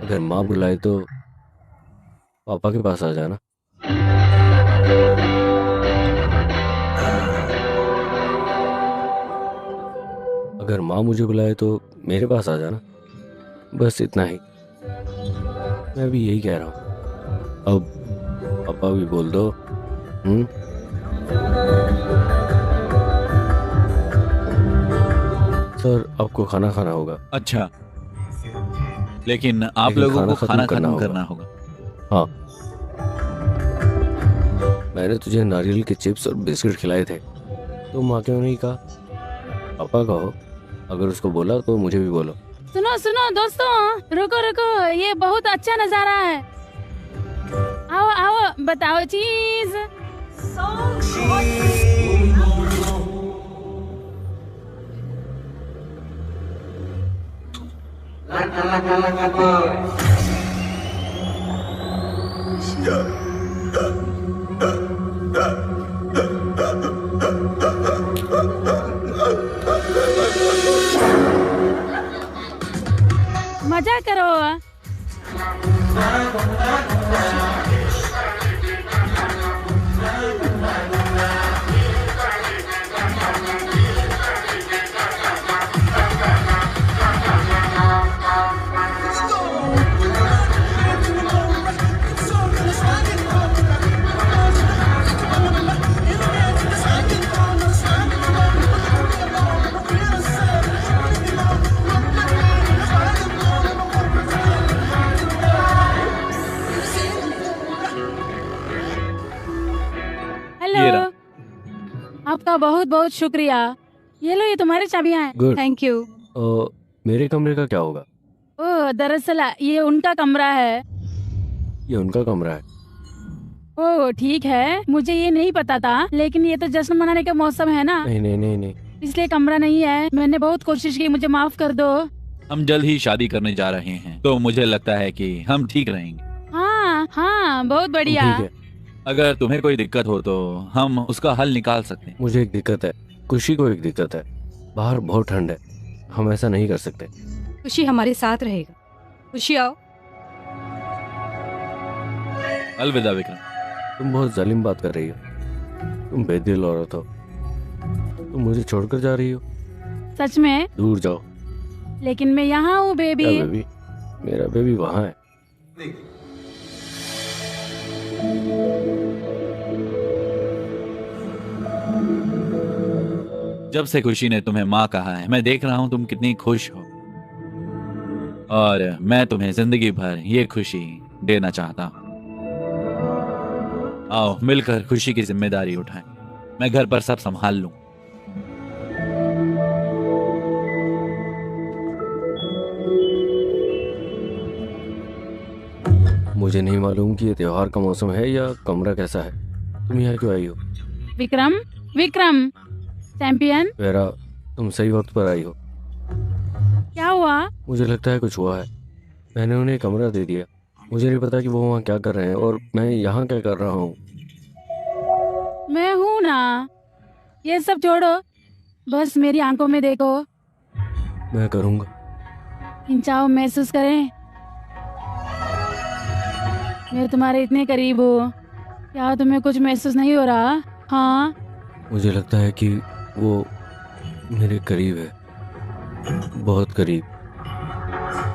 अगर माँ बुलाए तो पापा के पास आ जाना। अगर माँ मुझे बुलाए तो मेरे पास आ जाना। बस इतना ही। मैं भी यही कह रहा हूँ। अब पापा भी बोल दो। सर, आपको खाना खाना होगा। अच्छा, लेकिन आप लोगों को खाना खत्म करना होगा। हाँ, मैंने तुझे नारियल के चिप्स और बिस्किट खिलाए थे, तो माँ क्यों नहीं कहा? पापा कहो। अगर उसको बोला तो मुझे भी बोलो। सुनो दोस्तों, रुको, ये बहुत अच्छा नजारा है। आओ, बताओ चीज। मजा करो। ये रहा। आपका बहुत बहुत शुक्रिया। ये लो, ये तुम्हारी चाबियां हैं। गुड। Thank you. मेरे कमरे का क्या होगा? ओह, दरअसल ये उनका कमरा है। ये उनका कमरा है। ओह ठीक है, मुझे ये नहीं पता था, लेकिन ये तो जश्न मनाने का मौसम है ना, नहीं। इसलिए कमरा नहीं है। मैंने बहुत कोशिश की, मुझे माफ कर दो। हम जल्द ही शादी करने जा रहे हैं, तो मुझे लगता है कि हम ठीक रहेंगे। हाँ, बहुत बढ़िया। ठीक है। अगर तुम्हें कोई दिक्कत हो तो हम उसका हल निकाल सकते हैं। मुझे एक दिक्कत है, खुशी को एक दिक्कत है। बाहर बहुत ठंड है, हम ऐसा नहीं कर सकते। खुशी हमारे साथ रहेगा। खुशी आओ। अलविदा विक्रम। तुम बहुत जालिम बात कर रही हो। तुम बेदिल औरत हो। तुम मुझे छोड़कर जा रही हो। सच में? दूर जाओ। लेकिन मैं यहाँ हूँ क्या बेबी। बेबी? मेरा बेबी वहाँ है। जब से खुशी ने तुम्हें माँ कहा है, मैं देख रहा हूँ तुम कितनी खुश हो, और मैं तुम्हें जिंदगी भर ये खुशी देना चाहता हूँ। आओ मिलकर खुशी की जिम्मेदारी उठाएं। मैं घर पर सब संभाल लूं। मुझे नहीं मालूम कि ये त्योहार का मौसम है या कमरा कैसा है। तुम यहाँ क्यों आई हो? विक्रम, चैंपियन। वेरा, तुम सही वक्त पर आई हो। क्या हुआ? मुझे लगता है कुछ हुआ है। मैंने उन्हें एक कमरा दे दिया। मुझे नहीं पता कि वो वहाँ क्या कर रहे हैं और मैं यहाँ क्या कर रहा हूँ। मैं हूँ ना, ये सब छोड़ो, बस मेरी आंखों में देखो, मैं करूँगा। खिंचाव महसूस करें। मैं तुम्हारे इतने करीब हूँ, क्या तुम्हें कुछ महसूस नहीं हो रहा? हाँ, मुझे लगता है कि वो मेरे करीब है, बहुत करीब।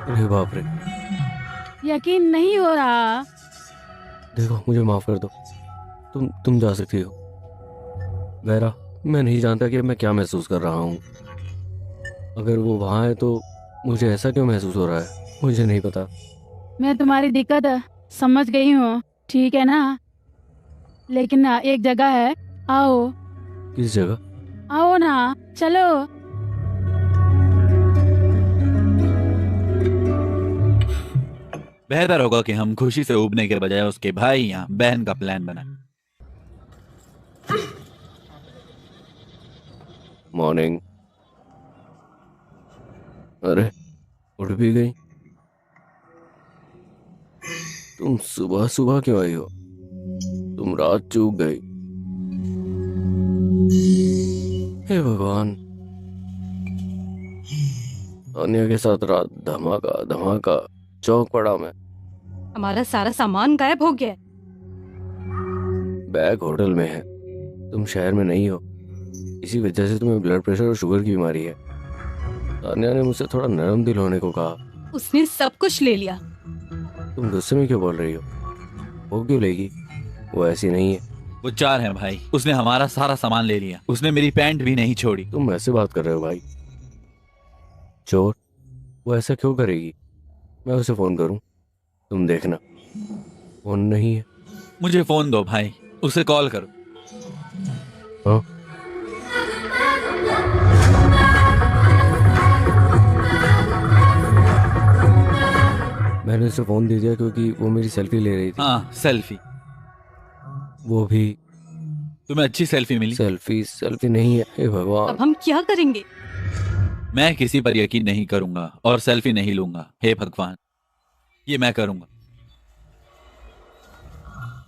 अरे बाप रे। यकीन नहीं हो रहा। देखो, मुझे माफ़ कर दो। तुम जा सकती हो। वेरा, मैं नहीं जानता कि मैं क्या महसूस कर रहा हूँ। अगर वो वहाँ है तो मुझे ऐसा क्यों महसूस हो रहा है, मुझे नहीं पता। मैं तुम्हारी दिक्कत समझ गई हूँ, ठीक है ना? लेकिन ना, एक जगह है, आओ। किस जगह? आओ ना, चलो। बेहतर होगा कि हम खुशी से उबने के बजाय उसके भाई या बहन का प्लान बनाएं। मॉर्निंग। अरे, उठ भी गई? तुम सुबह सुबह क्यों आई हो? तुम रात चूक गई। हे भगवान, तानिया के साथ रात धमाका धमाका, चौक पड़ा मैं। हमारा सारा सामान गायब हो गया है। बैग होटल में है, तुम शहर में नहीं हो। इसी वजह से तुम्हें ब्लड प्रेशर और शुगर की बीमारी है। तानिया ने मुझसे थोड़ा नरम दिल होने को कहा। उसने सब कुछ ले लिया। तुम गुस्से में क्यों बोल रही हो? वो क्यों लेगी? वो ऐसी नहीं है। वो चार है भाई, उसने हमारा सारा सामान ले लिया, उसने मेरी पैंट भी नहीं छोड़ी। तुम ऐसे बात कर रहे हो भाई? चोर? वो ऐसा क्यों करेगी? मैं उसे फोन करूं? तुम देखना। फोन नहीं है। मुझे फोन दो भाई, उसे कॉल करो। हाँ? मैंने उसे फोन दे दिया क्योंकि वो मेरी सेल्फी ले रही थी। हाँ, सेल्फी। वो भी। तुम्हें अच्छी सेल्फी मिली? सेल्फी नहीं है। हे भगवान, अब हम क्या करेंगे? मैं किसी पर यकीन नहीं करूंगा और सेल्फी नहीं लूंगा। हे भगवान, ये मैं करूंगा।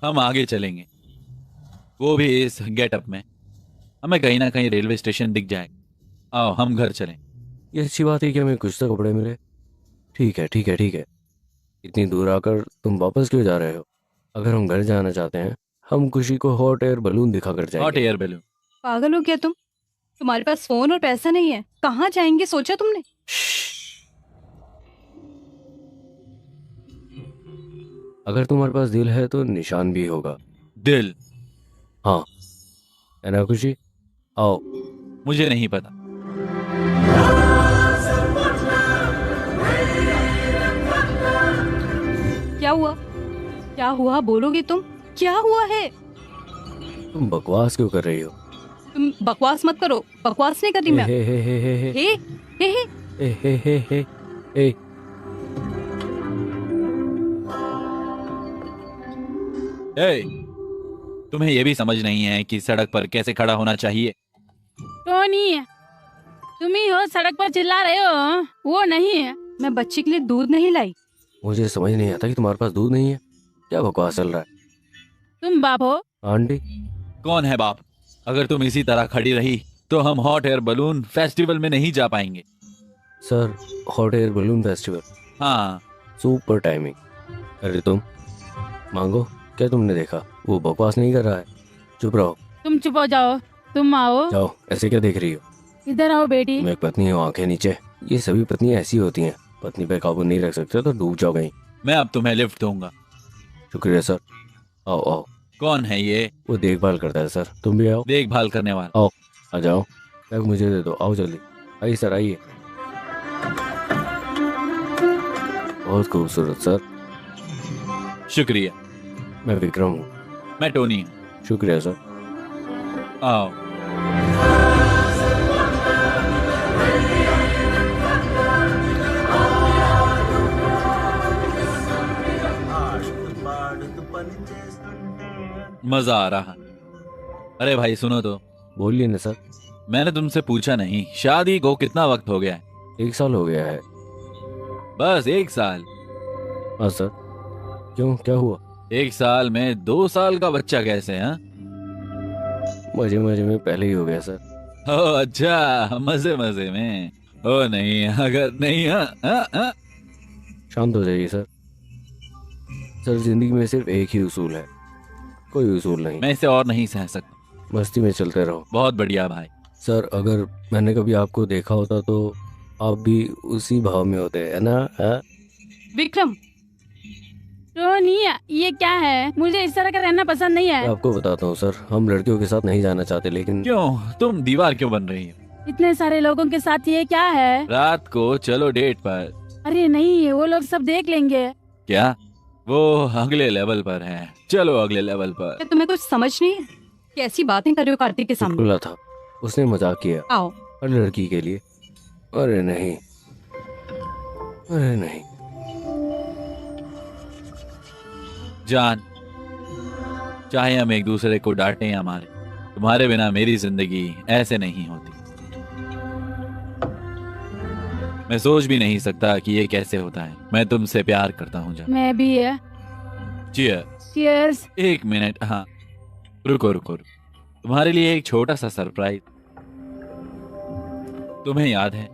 हम आगे चलेंगे, वो भी इस गेटअप में। हमें कहीं ना कहीं रेलवे स्टेशन दिख जाएगा। आओ हम घर चलें। ये अच्छी बात है कि हमें कुछ तो कपड़े मिले। ठीक है ठीक है ठीक है। इतनी दूर आकर तुम वापस क्यों जा रहे हो? अगर हम घर जाना चाहते हैं, हम खुशी को हॉट एयर बलून दिखाकर हॉट जाएंगे। Air balloon? पागल हो क्या तुम? तुम्हारे पास फोन और पैसा नहीं है, कहाँ जाएंगे सोचा तुमने? अगर तुम्हारे पास दिल है तो निशान भी होगा। दिल? हाँ, है ना खुशी? आओ। मुझे नहीं पता। क्या हुआ? क्या हुआ, बोलोगे तुम? क्या हुआ है? तुम बकवास क्यों कर रही हो? तुम बकवास मत करो। बकवास नहीं कर रही मैं। हे हे हे हे हे हे हे हे हे हे हे हे हे। ए, तुम्हें यह भी समझ नहीं है कि सड़क पर कैसे खड़ा होना चाहिए? टोनी, तुम ही हो सड़क पर चिल्ला रहे हो, वो नहीं है। मैं बच्चे के लिए दूध नहीं लाई। मुझे समझ नहीं आता कि तुम्हारे पास दूध नहीं है। क्या बकवास चल रहा है? तुम बाप हो? आंटी? कौन है बाप? अगर तुम इसी तरह खड़ी रही तो हम हॉट एयर बलून फेस्टिवल में नहीं जा पाएंगे। Sir, hot air balloon festival? हाँ। Super timing. अरे तुम मांगो, क्या तुमने देखा? वो बकवास नहीं कर रहा है। चुप रहो। तुम चुप हो जाओ। तुम आओ। जाओ, ऐसे क्या देख रही हो? इधर आओ बेटी। तुम एक पत्नी हो, आंखें नीचे। ये सभी पत्नियां ऐसी होती हैं। पत्नी पे काबू नहीं रख सकते तो डूब जाओ कहीं। मैं अब तुम्हें लिफ्ट दूंगा। शुक्रिया सर। आओ आओ। कौन है ये? वो देखभाल करता है सर। तुम भी आओ। देखभाल करने वाला? आओ, आ जाओ। बैग मुझे दे दो। आओ जल्दी। आइए सर, आइए। बहुत खूबसूरत सर। शुक्रिया। मैं विक्रम हूँ। मैं टोनी हूँ। शुक्रिया सर। आओ। मजा आ रहा। अरे भाई सुनो तो। बोलिए ना सर। मैंने तुमसे पूछा नहीं, शादी को कितना वक्त हो गया है? 1 साल हो गया है। बस 1 साल? हाँ सर। क्यों, क्या हुआ? 1 साल में 2 साल का बच्चा कैसे? हाँ, मजे मजे में पहले ही हो गया सर। ओ अच्छा, मजे मजे में। ओ नहीं, अगर नहीं। हाँ। शांत हो जाइए सर। सर, जिंदगी में सिर्फ एक ही उसूल है, कोई उसूल नहीं। मैं इसे और नहीं सह सकता। मस्ती में चलते रहो। बहुत बढ़िया भाई। सर, अगर मैंने कभी आपको देखा होता तो आप भी उसी भाव में होते, है ना? हाँ? विक्रम, रोनी, ये क्या है? मुझे इस तरह का रहना पसंद नहीं मैं है। आपको बताता हूँ सर, हम लड़कियों के साथ नहीं जाना चाहते, लेकिन क्यों? तुम दीवार क्यों बन रही हो? इतने सारे लोगों के साथ ये क्या है? रात को चलो डेट पर। अरे नहीं, वो लोग सब देख लेंगे। क्या? वो अगले लेवल पर है। चलो अगले लेवल पर। क्या तुम्हें कुछ समझ नहीं है? कैसी बातें कर रहे हो कार्तिक के सामने? खुला था, उसने मजाक किया आओ। हर लड़की के लिए। अरे नहीं, अरे नहीं। जान, चाहे हम एक दूसरे को डांटें या मारें, तुम्हारे बिना मेरी जिंदगी ऐसे नहीं होती। मैं सोच भी नहीं सकता कि ये कैसे होता है। मैं तुमसे प्यार करता हूँ जान। मैं भी है। चियर। चीयर्स। 1 मिनट। हाँ, रुको। तुम्हारे लिए एक छोटा सा सरप्राइज। तुम्हें याद है,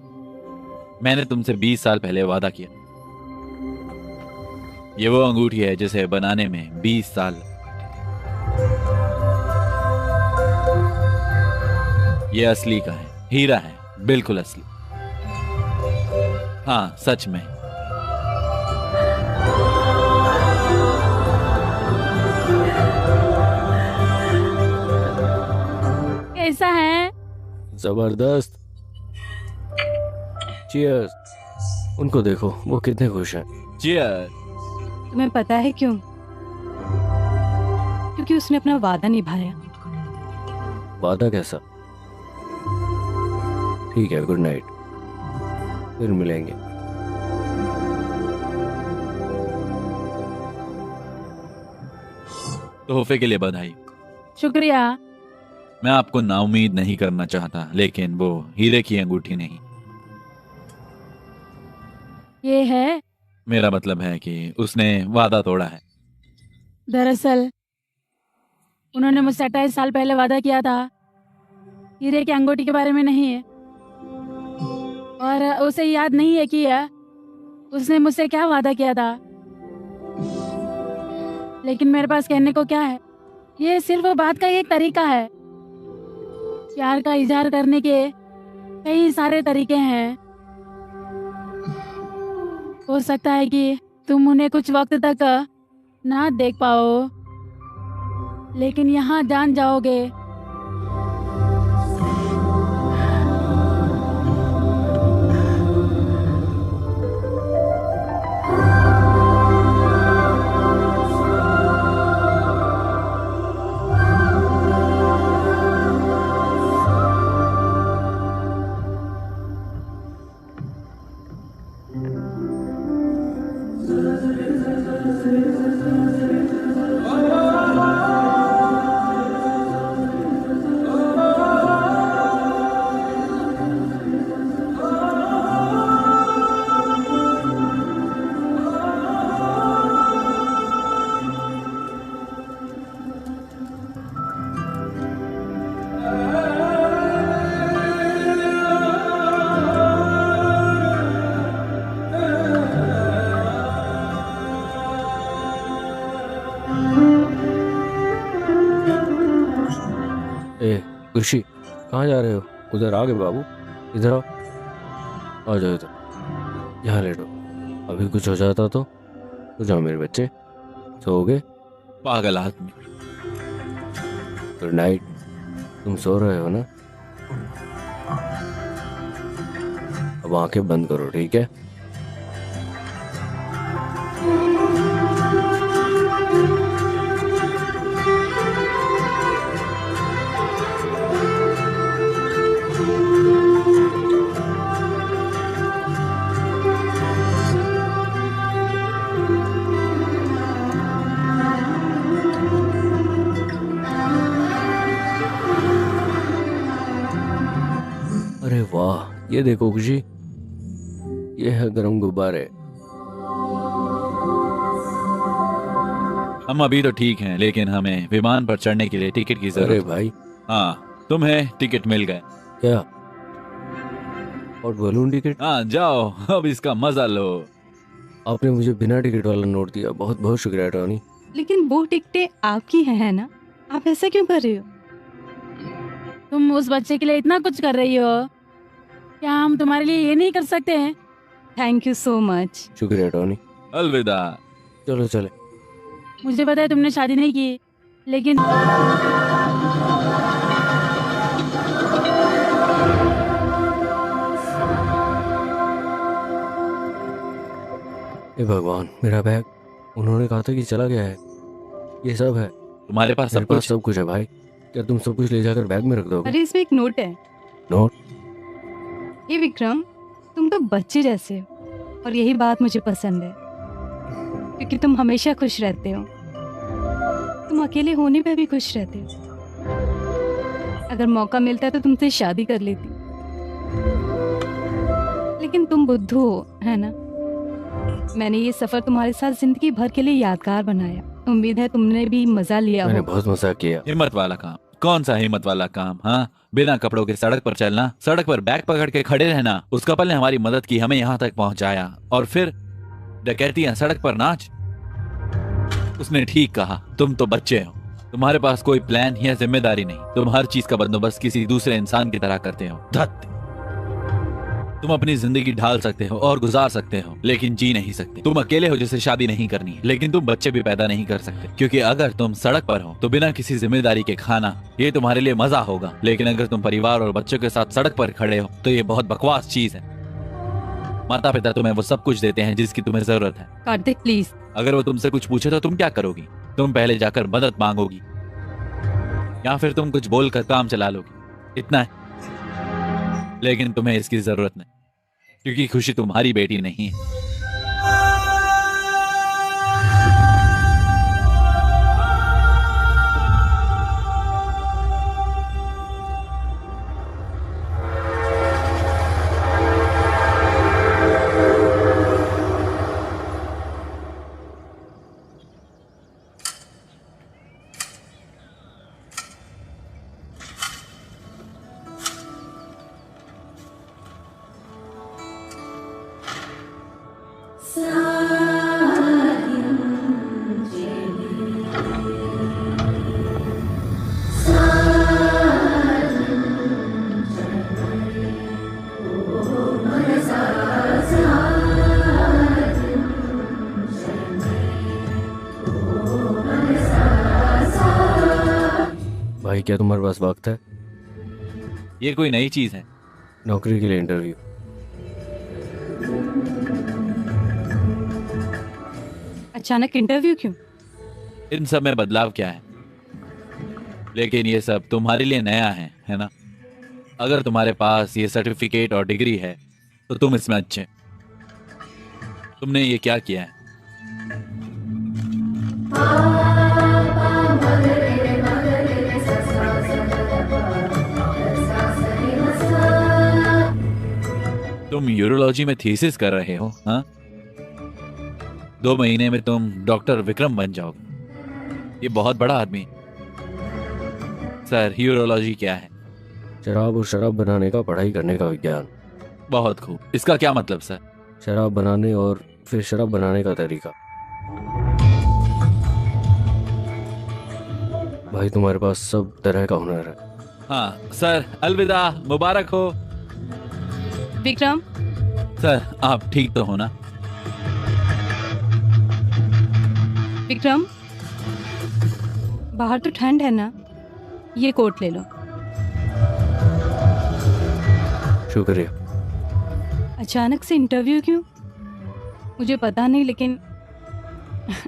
मैंने तुमसे 20 साल पहले वादा किया। ये वो अंगूठी है जिसे बनाने में 20 साल। ये असली का है, हीरा है, बिल्कुल असली। हाँ, सच में। कैसा है? जबरदस्त। चीयर्स। उनको देखो, वो कितने खुश हैं। चियर। तुम्हें पता है क्यों? क्योंकि उसने अपना वादा निभाया। वादा कैसा? ठीक है, गुड नाइट, फिर मिलेंगे। तोहफे के लिए बधाई। शुक्रिया। मैं आपको नाउम्मीद नहीं करना चाहता, लेकिन वो हीरे की अंगूठी नहीं। ये है। मेरा मतलब है कि उसने वादा तोड़ा है। दरअसल उन्होंने मुझसे 28 साल पहले वादा किया था, हीरे की अंगूठी के बारे में नहीं है। और उसे याद नहीं है कि उसने मुझसे क्या वादा किया था। लेकिन मेरे पास कहने को क्या है? ये सिर्फ बात का एक तरीका है। प्यार का इजहार करने के कई सारे तरीके हैं। हो सकता है कि तुम उन्हें कुछ वक्त तक ना देख पाओ, लेकिन यहाँ जान जाओगे। खुशी, कहाँ जा रहे हो? उधर आ गए बाबू, इधर आओ। आ जाओ इधर, यहाँ लेटो। अभी कुछ हो जाता तो जाओ मेरे बच्चे, सोओगे? पागल आदमी। Good night. तुम सो रहे हो ना? अब आंखें बंद करो, ठीक है? ये देखो खुशी, ये है गर्म गुब्बारे। हम अभी तो ठीक हैं, लेकिन हमें विमान पर चढ़ने के लिए टिकट की अरे जरूरत है। भाई, हाँ, तुम्हें टिकट मिल गए। क्या? और बलून टिकट? हाँ, जाओ अब इसका मजा लो। आपने मुझे बिना टिकट वाला नोट दिया, बहुत बहुत शुक्रिया टॉनी। लेकिन वो टिकटें आपकी हैं, है ना? आप ऐसा क्यों कर रहे हो? तुम उस बच्चे के लिए इतना कुछ कर रही हो, क्या हम तुम्हारे लिए ये नहीं कर सकते हैं? Thank you so much. शुक्रिया टॉनी। अलविदा। चलो चले। मुझे पता है तुमने शादी नहीं की, लेकिन हे भगवान, मेरा बैग। उन्होंने कहा था कि चला गया है। ये सब है, तुम्हारे पास मेरे सब पास कुछ? सब कुछ है भाई। क्या तुम सब कुछ ले जाकर बैग में रख दोगे? अरे इसमें एक नोट है। नोट? ये विक्रम, तुम तो बच्चे जैसे हो और यही बात मुझे पसंद है, क्योंकि तुम हमेशा खुश रहते हो। तुम अकेले होने पे भी खुश रहते हो। अगर मौका मिलता तो तुमसे शादी कर लेती, लेकिन तुम बुद्धू हो, है ना? मैंने ये सफर तुम्हारे साथ जिंदगी भर के लिए यादगार बनाया। उम्मीद है तुमने भी मजा लिया मैंने होगा। बहुत मजा किया। हिम्मत वाला काम? कौन सा हिम्मत वाला काम? हाँ, बिना कपड़ों के सड़क पर चलना, सड़क पर बैग पकड़ के खड़े रहना। उस कपल ने हमारी मदद की, हमें यहाँ तक पहुँचाया, और फिर डकैतियां, सड़क पर नाच। उसने ठीक कहा, तुम तो बच्चे हो, तुम्हारे पास कोई प्लान या जिम्मेदारी नहीं। तुम हर चीज का बंदोबस्त किसी दूसरे इंसान की तरह करते हो। धत! तुम अपनी जिंदगी ढाल सकते हो और गुजार सकते हो, लेकिन जी नहीं सकते। तुम अकेले हो जिसे शादी नहीं करनी है, लेकिन तुम बच्चे भी पैदा नहीं कर सकते, क्योंकि अगर तुम सड़क पर हो तो बिना किसी जिम्मेदारी के खाना, ये तुम्हारे लिए मजा होगा। लेकिन अगर तुम परिवार और बच्चों के साथ सड़क पर खड़े हो तो ये बहुत बकवास चीज है। माता पिता तुम्हें वो सब कुछ देते हैं जिसकी तुम्हें जरूरत है। कार्तिक प्लीज। अगर वो तुमसे कुछ पूछे तो तुम क्या करोगी? तुम पहले जाकर मदद मांगोगी, या फिर तुम कुछ बोलकर काम चला लोगी। इतना है। लेकिन तुम्हें इसकी जरूरत नहीं, क्योंकि खुशी तुम्हारी बेटी नहीं है। भाई, क्या तुम्हारे पास वक्त है? ये कोई नई चीज है? नौकरी के लिए इंटरव्यू। अचानक इंटरव्यू क्यों? इन सब में बदलाव क्या है? लेकिन ये सब तुम्हारे लिए नया है ना? अगर तुम्हारे पास ये सर्टिफिकेट और डिग्री है तो तुम इसमें अच्छे। तुमने ये क्या किया है? तुम यूरोलॉजी में थीसिस कर रहे हो? हाँ, 2 महीने में तुम डॉक्टर विक्रम बन जाओगे। ये बहुत बड़ा आदमी है। सर, यूरोलॉजी क्या है? शराब और शराब बनाने का, पढ़ाई करने का विज्ञान। बहुत खूब। इसका क्या मतलब सर? शराब बनाने और फिर शराब बनाने का तरीका। भाई, तुम्हारे पास सब तरह का हुनर है। हाँ सर, अलविदा, मुबारक हो। विक्रम, सर, आप ठीक तो हो ना? विक्रम, बाहर तो ठंड है ना? ये कोट ले लो। शुक्रिया। अचानक से इंटरव्यू क्यों? मुझे पता नहीं, लेकिन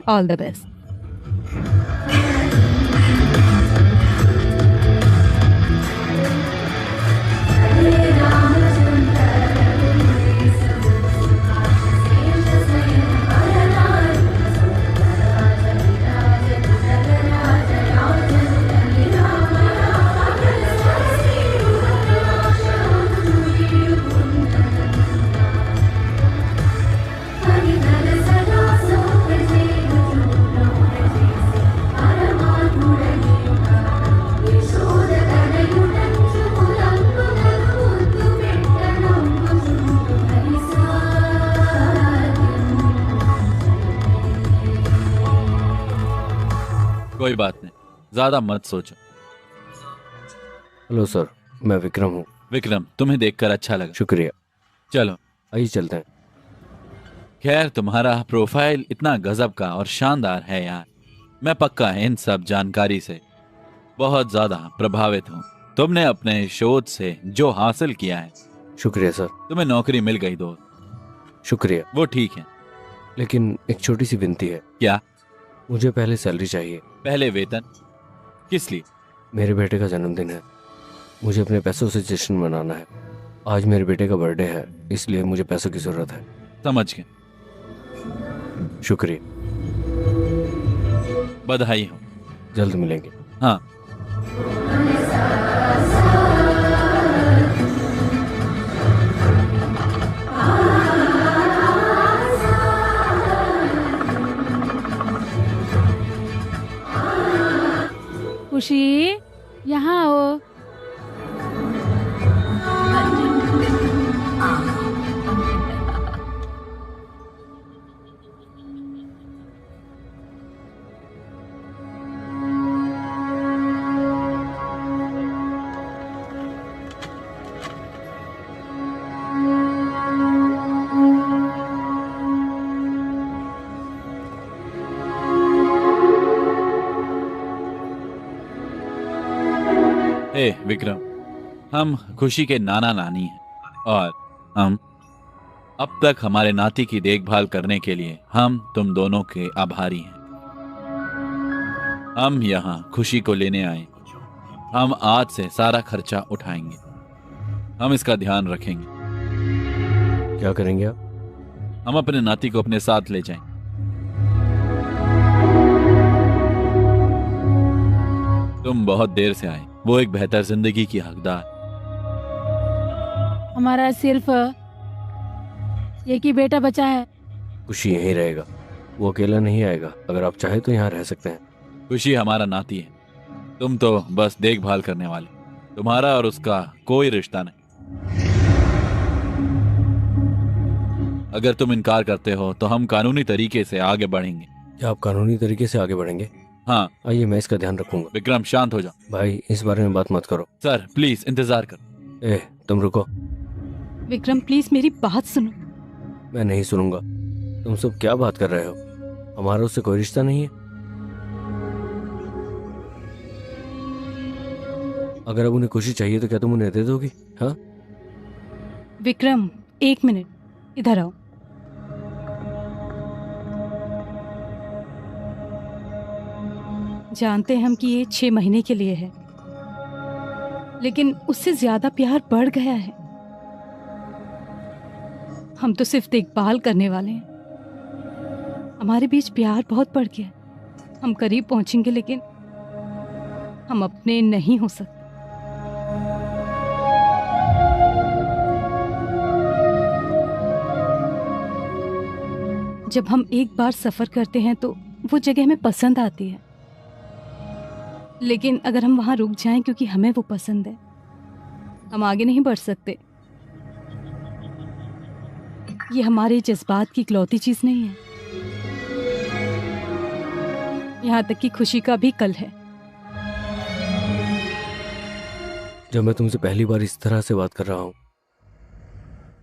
ऑल द बेस्ट। कोई बात नहीं, ज्यादा मत सोचो। हेलो सर, मैं विक्रम हूँ। विक्रम, तुम्हें देखकर अच्छा लगा। शुक्रिया। चलो आइए चलते हैं। खैर, तुम्हारा प्रोफाइल इतना गजब का और शानदार है यार। मैं पक्का इन सब जानकारी से बहुत ज्यादा प्रभावित हूँ। तुमने अपने शोध से जो हासिल किया है, शुक्रिया सर। तुम्हें नौकरी मिल गई दोस्त, शुक्रिया, वो ठीक है। लेकिन एक छोटी सी विनती है। क्या? मुझे पहले सैलरी चाहिए। पहले वेतन? किस लिए? मेरे बेटे का जन्मदिन है, मुझे अपने पैसों से जश्न मनाना है। आज मेरे बेटे का बर्थडे है, इसलिए मुझे पैसों की जरूरत है। समझ गए। शुक्रिया, बधाई हो। जल्द मिलेंगे। हाँ, खुशी, यहाँ आओ। हे विक्रम, हम खुशी के नाना नानी हैं और हम अब तक हमारे नाती की देखभाल करने के लिए हम तुम दोनों के आभारी हैं। हम यहाँ खुशी को लेने आए। हम आज से सारा खर्चा उठाएंगे। हम इसका ध्यान रखेंगे। क्या करेंगे आप? हम अपने नाती को अपने साथ ले जाएंगे। तुम बहुत देर से आए। वो एक बेहतर जिंदगी की हकदार। हमारा सिर्फ एक ही बेटा बचा है। खुशी यहीं रहेगा, वो अकेला नहीं आएगा। अगर आप चाहे तो यहाँ रह सकते हैं। खुशी हमारा नाती है, तुम तो बस देखभाल करने वाले। तुम्हारा और उसका कोई रिश्ता नहीं। अगर तुम इनकार करते हो तो हम कानूनी तरीके से आगे बढ़ेंगे। क्या आप कानूनी तरीके से आगे बढ़ेंगे? हाँ। आइए, मैं इसका ध्यान रखूंगा। विक्रम, शांत हो जाओ। भाई, इस बारे में बात मत करो। सर प्लीज इंतजार करो। तुम रुको। विक्रम प्लीज मेरी बात सुनो। मैं नहीं सुनूंगा। तुम सब क्या बात कर रहे हो? हमारा उससे कोई रिश्ता नहीं है। अगर अब उन्हें खुशी चाहिए तो क्या तुम उन्हें दे दोगी? हाँ विक्रम, एक मिनट, इधर आओ। जानते हैं हम कि ये 6 महीने के लिए है, लेकिन उससे ज्यादा प्यार बढ़ गया है। हम तो सिर्फ देखभाल करने वाले हैं। हमारे बीच प्यार बहुत बढ़ गया है। हम करीब पहुंचेंगे, लेकिन हम अपने नहीं हो सकते। जब हम एक बार सफर करते हैं तो वो जगह हमें पसंद आती है, लेकिन अगर हम वहां रुक जाएं क्योंकि हमें वो पसंद है, हम आगे नहीं बढ़ सकते। ये हमारे जज्बात की इकलौती चीज नहीं है। यहाँ तक कि खुशी का भी कल है। जब मैं तुमसे पहली बार इस तरह से बात कर रहा हूँ,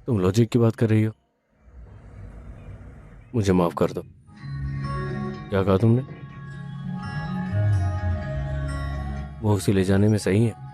तुम लॉजिक की बात कर रही हो। मुझे माफ कर दो। क्या कहा तुमने? वो उसे ले जाने में सही है?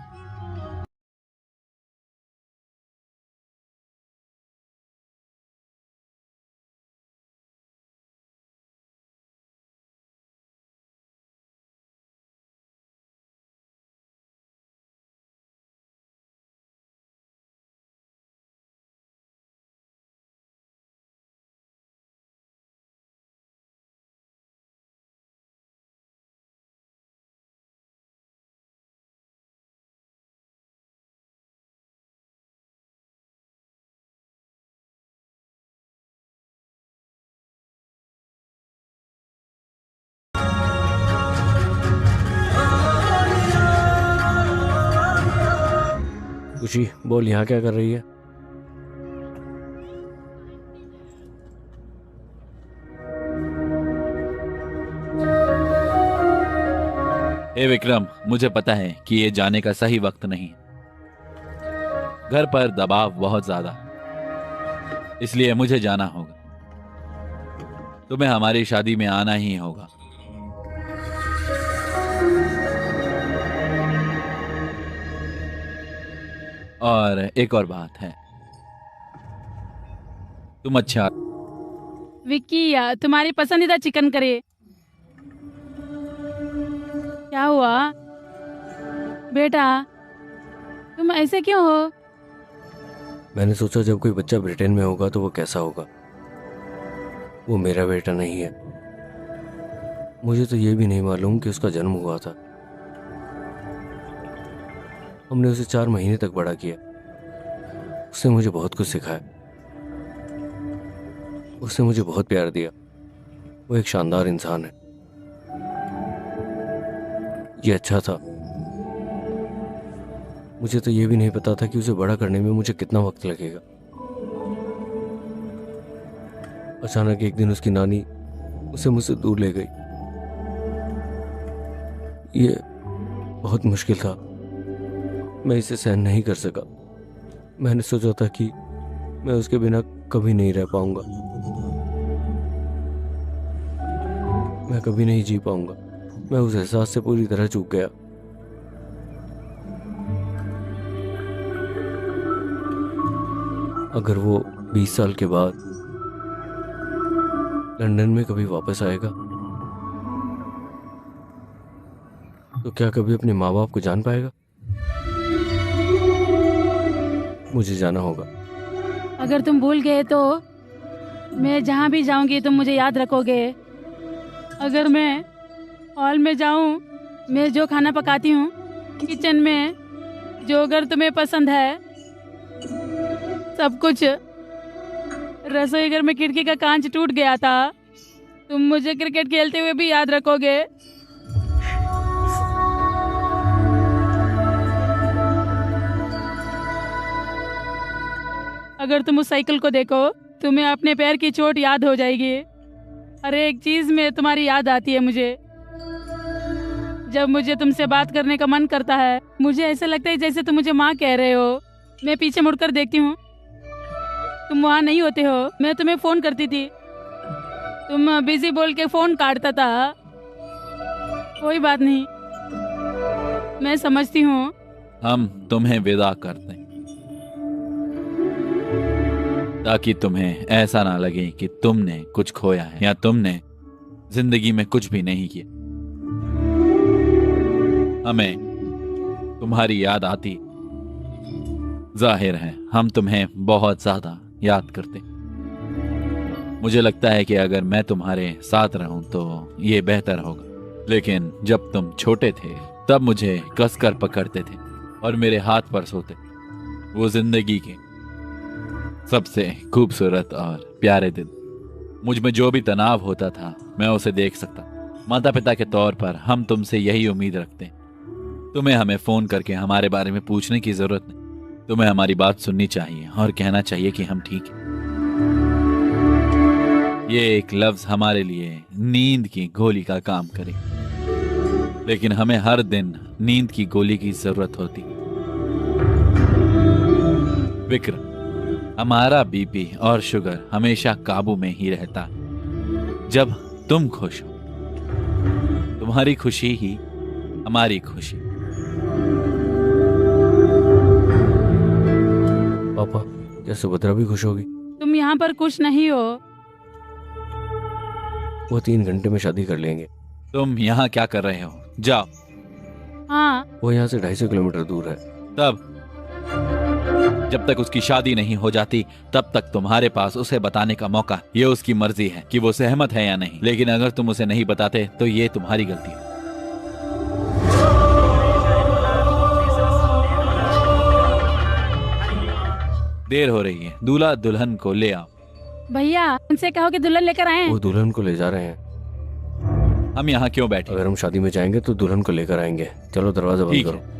खुशी, बोल, यहाँ क्या कर रही है? हे विक्रम, मुझे पता है कि ये जाने का सही वक्त नहीं है। घर पर दबाव बहुत ज्यादा है, इसलिए मुझे जाना होगा। तुम्हें हमारी शादी में आना ही होगा। और एक और बात है, तुम अच्छा विक्की या तुम्हारी पसंदीदा चिकन करी। क्या हुआ बेटा, तुम ऐसे क्यों हो? मैंने सोचा जब कोई बच्चा ब्रिटेन में होगा तो वो कैसा होगा। वो मेरा बेटा नहीं है। मुझे तो ये भी नहीं मालूम कि उसका जन्म हुआ था। हमने उसे 4 महीने तक बड़ा किया। उसने मुझे बहुत कुछ सिखाया। उसने मुझे बहुत प्यार दिया। वो एक शानदार इंसान है। ये अच्छा था। मुझे तो ये भी नहीं पता था कि उसे बड़ा करने में मुझे कितना वक्त लगेगा। अचानक एक दिन उसकी नानी उसे मुझसे दूर ले गई। ये बहुत मुश्किल था। मैं इसे सहन नहीं कर सका। मैंने सोचा था कि मैं उसके बिना कभी नहीं रह पाऊंगा। मैं कभी नहीं जी पाऊंगा। मैं उस एहसास से पूरी तरह चूक गया। अगर वो 20 साल के बाद लंदन में कभी वापस आएगा तो क्या कभी अपने माँ बाप को जान पाएगा? मुझे जाना होगा। अगर तुम भूल गए तो मैं जहाँ भी जाऊंगी तुम मुझे याद रखोगे। अगर मैं हॉल में जाऊं, मैं जो खाना पकाती हूँ किचन में, जो अगर तुम्हें पसंद है सब कुछ, रसोई घर में खिड़की का कांच टूट गया था, तुम मुझे क्रिकेट खेलते हुए भी याद रखोगे। अगर तुम उस साइकिल को देखो तुम्हें अपने पैर की चोट याद हो जाएगी। हर एक चीज में तुम्हारी याद आती है मुझे। जब मुझे तुमसे बात करने का मन करता है मुझे ऐसा लगता है जैसे तुम मुझे माँ कह रहे हो। मैं पीछे मुड़कर देखती हूँ, तुम वहाँ नहीं होते हो। मैं तुम्हें फोन करती थी, तुम बिजी बोल के फोन काटता था। कोई बात नहीं, मैं समझती हूँ। हम तुम्हें विदा करते हैं ताकि तुम्हें ऐसा ना लगे कि तुमने कुछ खोया है या तुमने जिंदगी में कुछ भी नहीं किया। हमें तुम्हारी याद आती, जाहिर है हम तुम्हें बहुत ज्यादा याद करते। मुझे लगता है कि अगर मैं तुम्हारे साथ रहूं तो ये बेहतर होगा। लेकिन जब तुम छोटे थे तब मुझे कसकर पकड़ते थे और मेरे हाथ पर सोते। वो जिंदगी के सबसे खूबसूरत और प्यारे दिन। मुझ में जो भी तनाव होता था मैं उसे देख सकता। माता पिता के तौर पर हम तुमसे यही उम्मीद रखते हैं। तुम्हें हमें फोन करके हमारे बारे में पूछने की जरूरत नहीं। तुम्हें हमारी बात सुननी चाहिए और कहना चाहिए कि हम ठीक हैं। ये एक लफ्ज हमारे लिए नींद की गोली का काम करे, लेकिन हमें हर दिन नींद की गोली की जरूरत होती। विक्रम, हमारा बीपी और शुगर हमेशा काबू में ही रहता है जब तुम खुश हो। तुम्हारी खुशी ही हमारी खुशी। पापा, क्या सुभद्रा भी खुश होगी? तुम यहाँ पर खुश नहीं हो। वो 3 घंटे में शादी कर लेंगे। तुम यहाँ क्या कर रहे हो? जाओ। हाँ, वो यहाँ से 250 किलोमीटर दूर है। तब जब तक उसकी शादी नहीं हो जाती तब तक तुम्हारे पास उसे बताने का मौका। ये उसकी मर्जी है कि वो सहमत है या नहीं। लेकिन अगर तुम उसे नहीं बताते तो ये तुम्हारी गलती है। देर हो रही है, दूल्हा दुल्हन को ले आओ। भैया उनसे कहो कि दुल्हन लेकर आए। वो दुल्हन को ले जा रहे हैं। हम यहाँ क्यों बैठे? अगर हम शादी में जाएंगे तो दुल्हन को लेकर आएंगे। चलो दरवाजा बंद ठीक करो। है।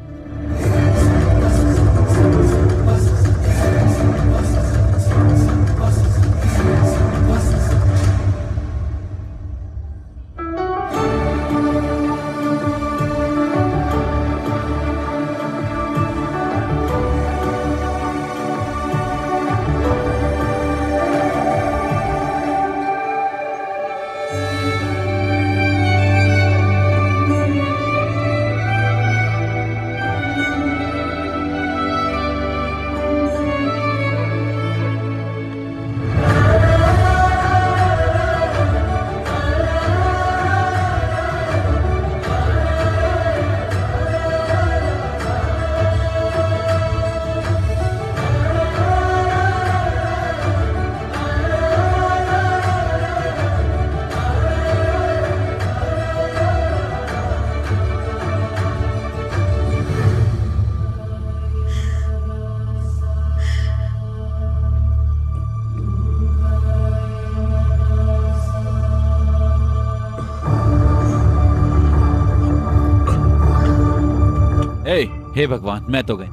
हे भगवान, मैं तो गई।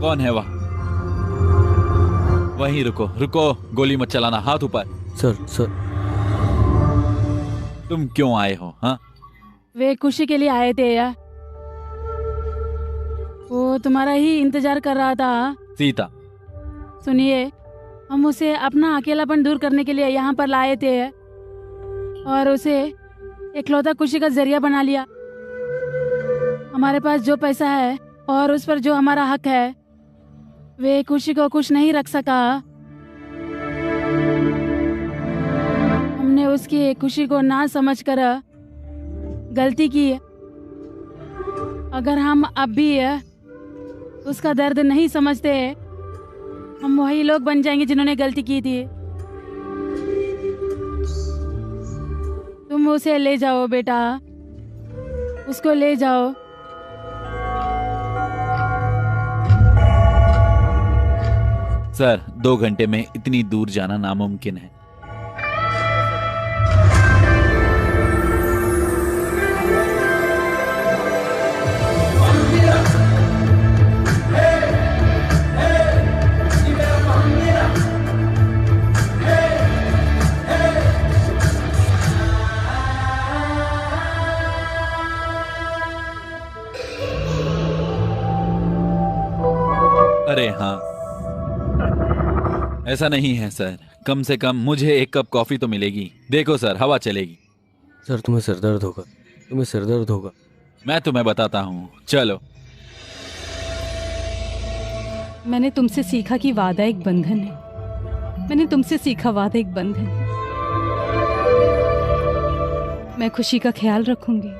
कौन है वहाँ? वहीं रुको, रुको, गोली मत चलाना, हाथ ऊपर। सर तुम क्यों आए हो? हाँ, वे खुशी के लिए आए थे यार, वो तुम्हारा ही इंतजार कर रहा था। सीता, सुनिए, हम उसे अपना अकेलापन दूर करने के लिए यहाँ पर लाए थे और उसे इकलौता खुशी का जरिया बना लिया। हमारे पास जो पैसा है और उस पर जो हमारा हक है, वे खुशी को खुश नहीं रख सका। हमने उसकी खुशी को ना समझकर गलती की। अगर हम अब भी उसका दर्द नहीं समझते, हम वही लोग बन जाएंगे जिन्होंने गलती की थी। तुम उसे ले जाओ बेटा, उसको ले जाओ। सर 2 घंटे में इतनी दूर जाना नामुमकिन है। अरे हाँ, ऐसा नहीं है सर, कम से कम मुझे एक कप कॉफी तो मिलेगी। देखो सर, हवा चलेगी। सर तुम्हें सिरदर्द होगा। मैं तुम्हें बताता हूँ, चलो। मैंने तुमसे सीखा कि वादा एक बंधन है। मैंने तुमसे सीखा वादा एक बंधन है। मैं खुशी का ख्याल रखूंगी,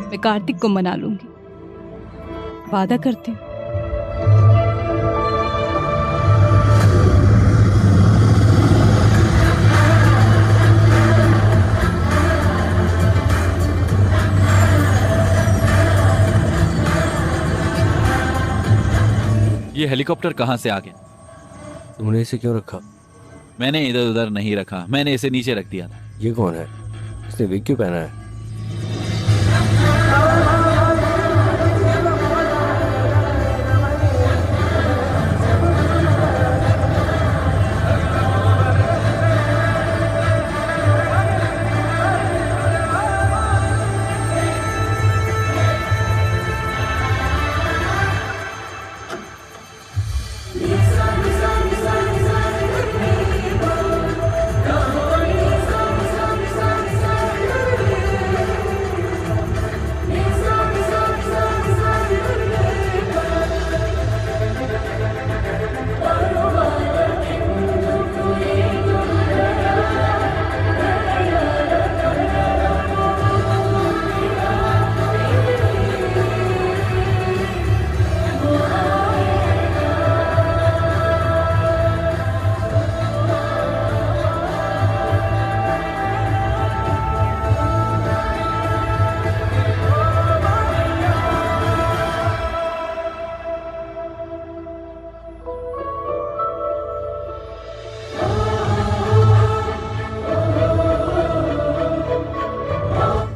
मैं कार्तिक को मना लूंगी, वादा करती हूँ। ये हेलीकॉप्टर कहाँ से आ गया? तुमने इसे क्यों रखा? मैंने इधर उधर नहीं रखा, मैंने इसे नीचे रख दिया था। ये कौन है? इसने विग क्यों पहना है?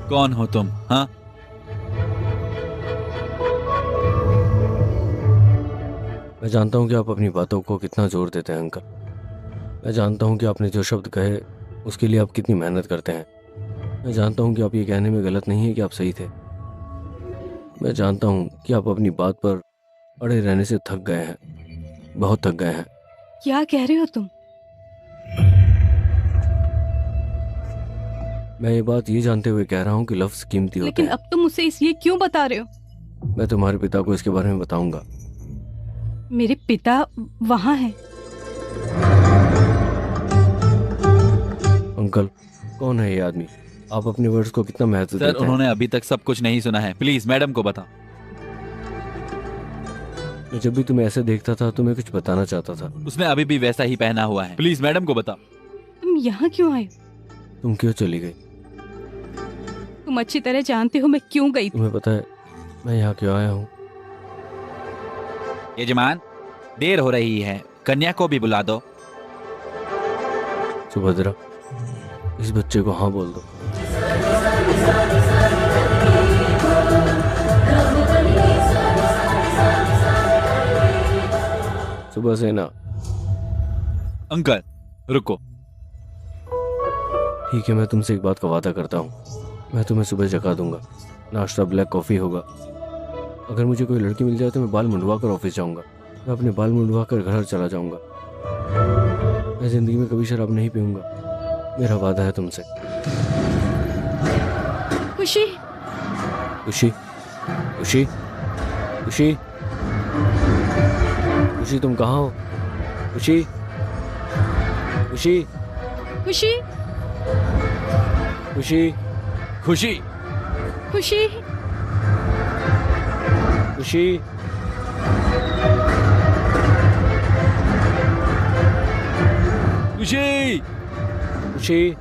कौन हो तुम? हाँ, मैं जानता हूँ कि आप अपनी बातों को कितना जोर देते हैं अंकल। मैं जानता हूँ कि आपने जो शब्द कहे उसके लिए आप कितनी मेहनत करते हैं। मैं जानता हूँ कि आप ये कहने में गलत नहीं है कि आप सही थे। मैं जानता हूँ कि आप अपनी बात पर अड़े रहने से थक गए हैं, बहुत थक गए हैं। क्या कह रहे हो तुम? मैं ये बात ये जानते हुए कह रहा हूँ कि लफ्ज कीमती होते लेकिन हैं। अब तुम उसे ये क्यों बता रहे हो? मैं तुम्हारे पिता को इसके बारे में बताऊंगा। मेरे पिता वहाँ हैं। अंकल, कौन है ये आदमी? आप अपने वर्ड्स को कितना महत्व सर देते हैं? उन्होंने अभी तक सब कुछ नहीं सुना है, प्लीज मैडम को बताओ। मैं जब भी तुम्हें ऐसे देखता था तो मैं कुछ बताना चाहता था। उसने अभी भी वैसा ही पहना हुआ है, प्लीज मैडम को बताओ। तुम यहाँ क्यों आए? तुम क्यों चली गई? तुम अच्छी तरह जानते हो मैं क्यों गई थी। तुम्हें पता है मैं यहाँ क्यों आया हूँ? यजमान, देर हो रही है, कन्या को भी बुला दो। सुभद्रा, इस बच्चे को हाँ बोल दो। सुबह से ना। अंकल रुको। ठीक है, मैं तुमसे एक बात का वादा करता हूँ, मैं तुम्हें सुबह जगा दूंगा। नाश्ता ब्लैक कॉफ़ी होगा। अगर मुझे कोई लड़की मिल जाए तो मैं बाल मुंडवा कर ऑफिस जाऊंगा। मैं अपने बाल मुंडवा कर घर चला जाऊंगा। मैं जिंदगी में कभी शराब नहीं पीऊंगा। मेरा वादा है तुमसे। खुशी, खुशी, खुशी, खुशी, खुशी, तुम कहाँ हो? खुशी, खुशी, खुशी, खुशी, खुशी, खुशी, खुशी, खुशी, खुशी,